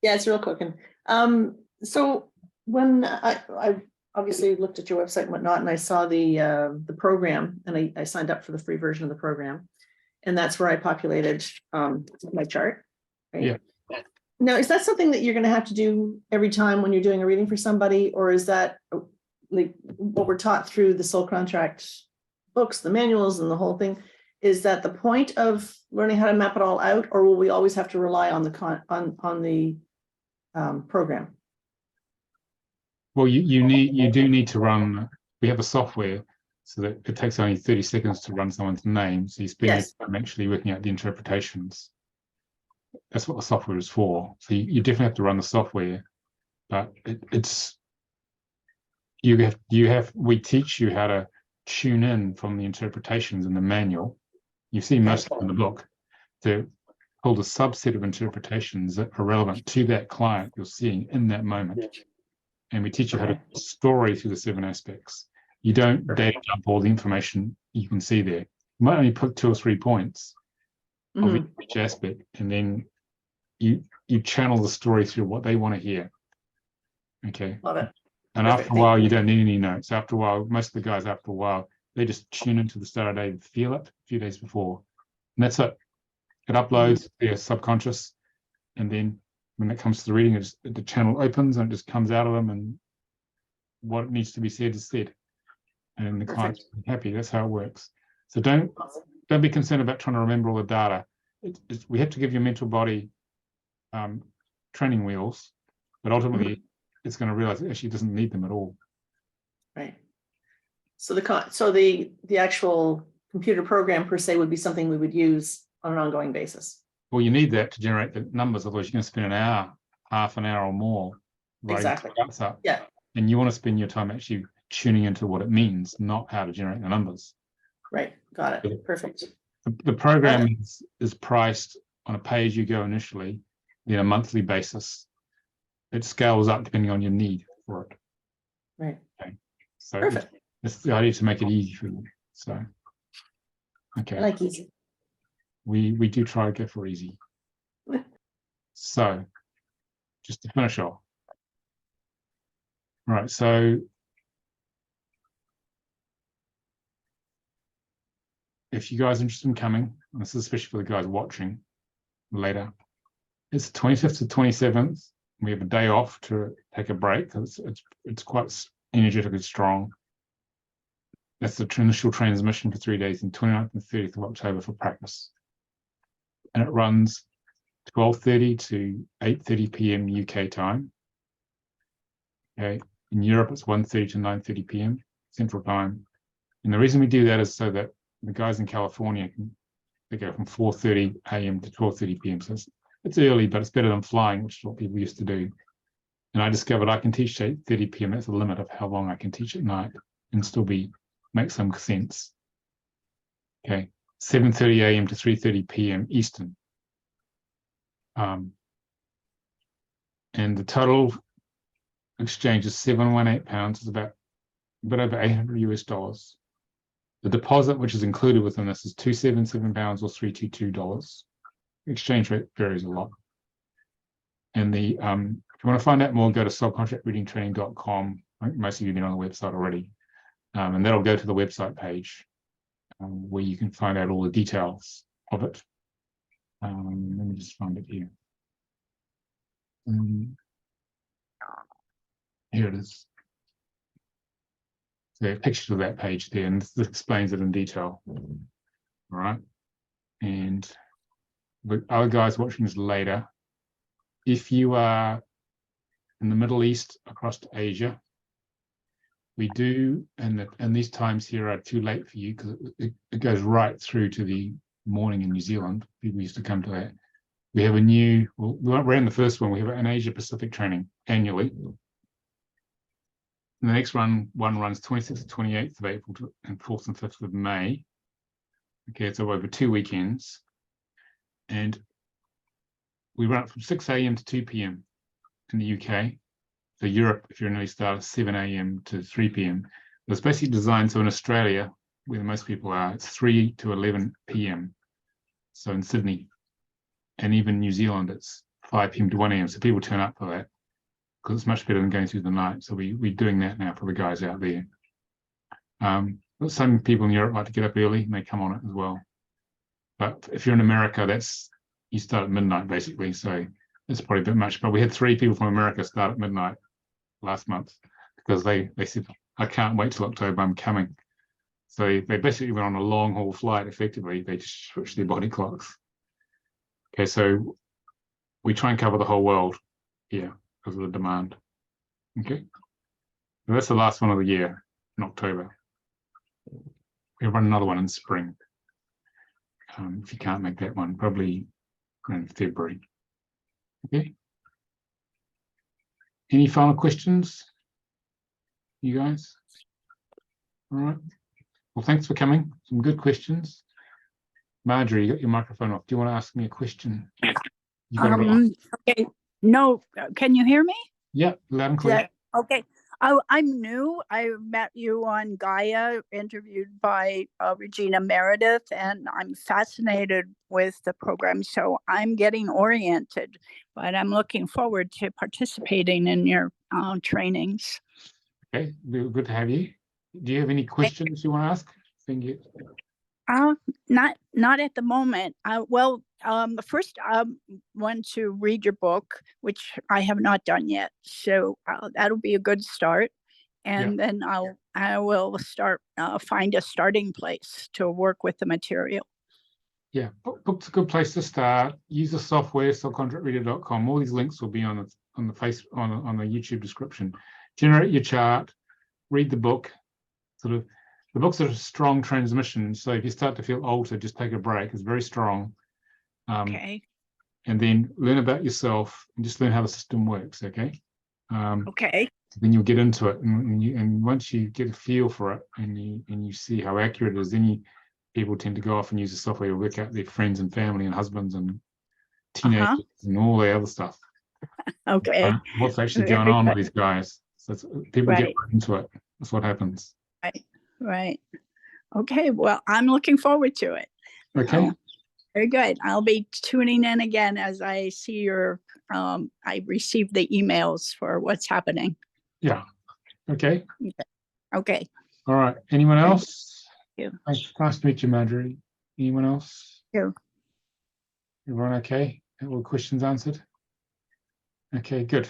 Yeah, it's real quick. And so when I obviously looked at your website and whatnot, and I saw the program, and I signed up for the free version of the program, and that's where I populated my chart. Right? Yeah. Now, is that something that you're going to have to do every time when you're doing a reading for somebody, or is that like what we're taught through the Soul Contract books, the manuals, and the whole thing? Is that the point of learning how to map it all out, or will we always have to rely on the program? Well, you do need to run. We have a software so that it takes only 30 seconds to run someone's name. So you spend Yes. your time actually working out the interpretations. That's what the software is for. So you definitely have to run the software, but we teach you how to tune in from the interpretations in the manual. You see most of them in the book to hold a subset of interpretations that are relevant to that client you're seeing in that moment. And we teach you how to story through the 7 aspects. You don't data dump all the information you can see there. You might only put 2 or 3 points of each aspect, and then you channel the story through what they want to hear. Okay. Love it. And Perfect. after a while, you don't need any notes. After a while, most of the guys, after a while, they just tune into the start of the day and feel it a few days before. And that's it. It uploads their subconscious. And then when it comes to the reading, the channel opens and it just comes out of them, and what needs to be said is said. And the client's happy. That's how it works. So don't be concerned about trying to remember all the data. We have to give your mental body training wheels, but ultimately it's going to realize it actually doesn't need them at all. Right. So the actual computer program per se would be something we would use on an ongoing basis. Well, you need that to generate the numbers, otherwise you're going to spend an hour, half an hour or more. Exactly. Up. Yeah. And you want to spend your time actually tuning into what it means, not how to generate the numbers. Right. Got it. Perfect. The program is priced on a pay-as-you-go initially, then a monthly basis. It scales up depending on your need for it. Right. Okay. So Perfect. it's the idea to make it easy for you. So, okay. I like easy. We do try to go for easy. So, just to finish off. All right, so if you guys are interested in coming, and this is especially for the guys watching later, it's the 25th to 27th. We have a day off to take a break because it's quite energetically strong. That's the initial transmission for 3 days, and 29th and 30th of October for practice. And it runs 12:30 to 8:30 p.m. UK time. Okay. In Europe, it's 1:30 to 9:30 p.m. Central Time. And the reason we do that is so that the guys in California they go from 4:30 a.m. to 12:30 p.m. So it's early, but it's better than flying, which is what people used to do. And I discovered I can teach at 8:30 p.m. That's the limit of how long I can teach at night and still make some sense. Okay. 7:30 a.m. to 3:30 p.m. Eastern. And the total exchange is £718. It's about a bit over $800. The deposit, which is included within this, is £277 or $322. The exchange rate varies a lot. And the if you want to find out more, go to soulcontractreadingtraining.com. I think most of you have been on the website already. And that'll go to the website page where you can find out all the details of it. Let me just find it here. Here it is. So a picture of that page there, and this explains it in detail. All right. And the other guys watching this later, if you are in the Middle East across to Asia, we do, and these times here are too late for you because it goes right through to the morning in New Zealand. People used to come to that. We have a new, well, we ran the first one. We have an Asia Pacific training annually. And the next one runs 26th to 28th of April and 4th and 5th of May. Okay, so over 2 weekends. And we run it from 6 a.m. to 2 p.m. in the UK. So Europe, if you're an early starter, 7 a.m. to 3 p.m. It's basically designed so in Australia, where most people are, it's 3 to 11 p.m. So in Sydney, and even New Zealand, it's 5 p.m. to 1 a.m. So people turn up for that because it's much better than going through the night. So we're doing that now for the guys out there. But some people in Europe like to get up early and they come on it as well. But if you're in America, you start at midnight basically. So it's probably a bit much. But we had 3 people from America start at midnight last month because they said, I can't wait till October, I'm coming. So they basically went on a long haul flight effectively. They just switched their body clocks. Okay, so we try and cover the whole world here because of the demand. Okay, and that's the last one of the year in October. We'll run another one in spring. If you can't make that one, probably in February. Okay. Any final questions, you guys? All right. Well, thanks for coming. Some good questions. Marjorie, you got your microphone off. Do you want to ask me a question? You got it on. Okay. No, can you hear me? Yeah, loud and clear. Yeah. Okay. I'm new. I met you on Gaia, interviewed by Regina Meredith, and I'm fascinated with the program. So I'm getting oriented, but I'm looking forward to participating in your trainings. Okay, good to have you. Do you have any questions you want to ask? Thank you. Not at the moment. First I want to read your book, which I have not done yet. So that'll be a good start. And then I will start find a starting place to work with the material. Yeah, book's a good place to start. Use the software, soulcontractreader.com. All these links will be on the YouTube description. Generate your chart, read the book. The book's a strong transmission. So if you start to feel altered, just take a break. It's very strong. Okay. And then learn about yourself and just learn how the system works. Okay. Okay. Then you'll get into it, and once you get a feel for it, and you see how accurate it is, then people tend to go off and use the software to work out their friends and family and husbands and teenagers and all the other stuff. Okay. What's actually going on with these guys? So people get into it. That's what happens. Right. Okay. Well, I'm looking forward to it. Okay. Very good. I'll be tuning in again as I see your, I received the emails for what's happening. Yeah. Okay. Okay. All right. Anyone else? Thank you. Nice to meet you, Marjorie. Anyone else? You. Everyone okay? All the questions answered? Okay, good.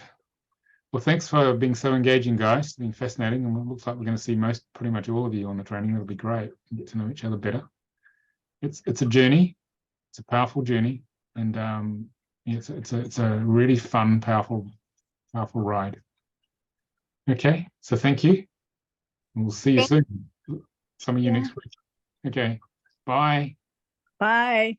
Well, thanks for being so engaging, guys. It's been fascinating, and it looks like we're going to see pretty much all of you on the training. It'll be great. Get to know each other better. It's a journey. It's a powerful journey, and it's a really fun, powerful ride. Okay, so thank you. And we'll see you soon. Some of you next week. Okay, bye. Bye.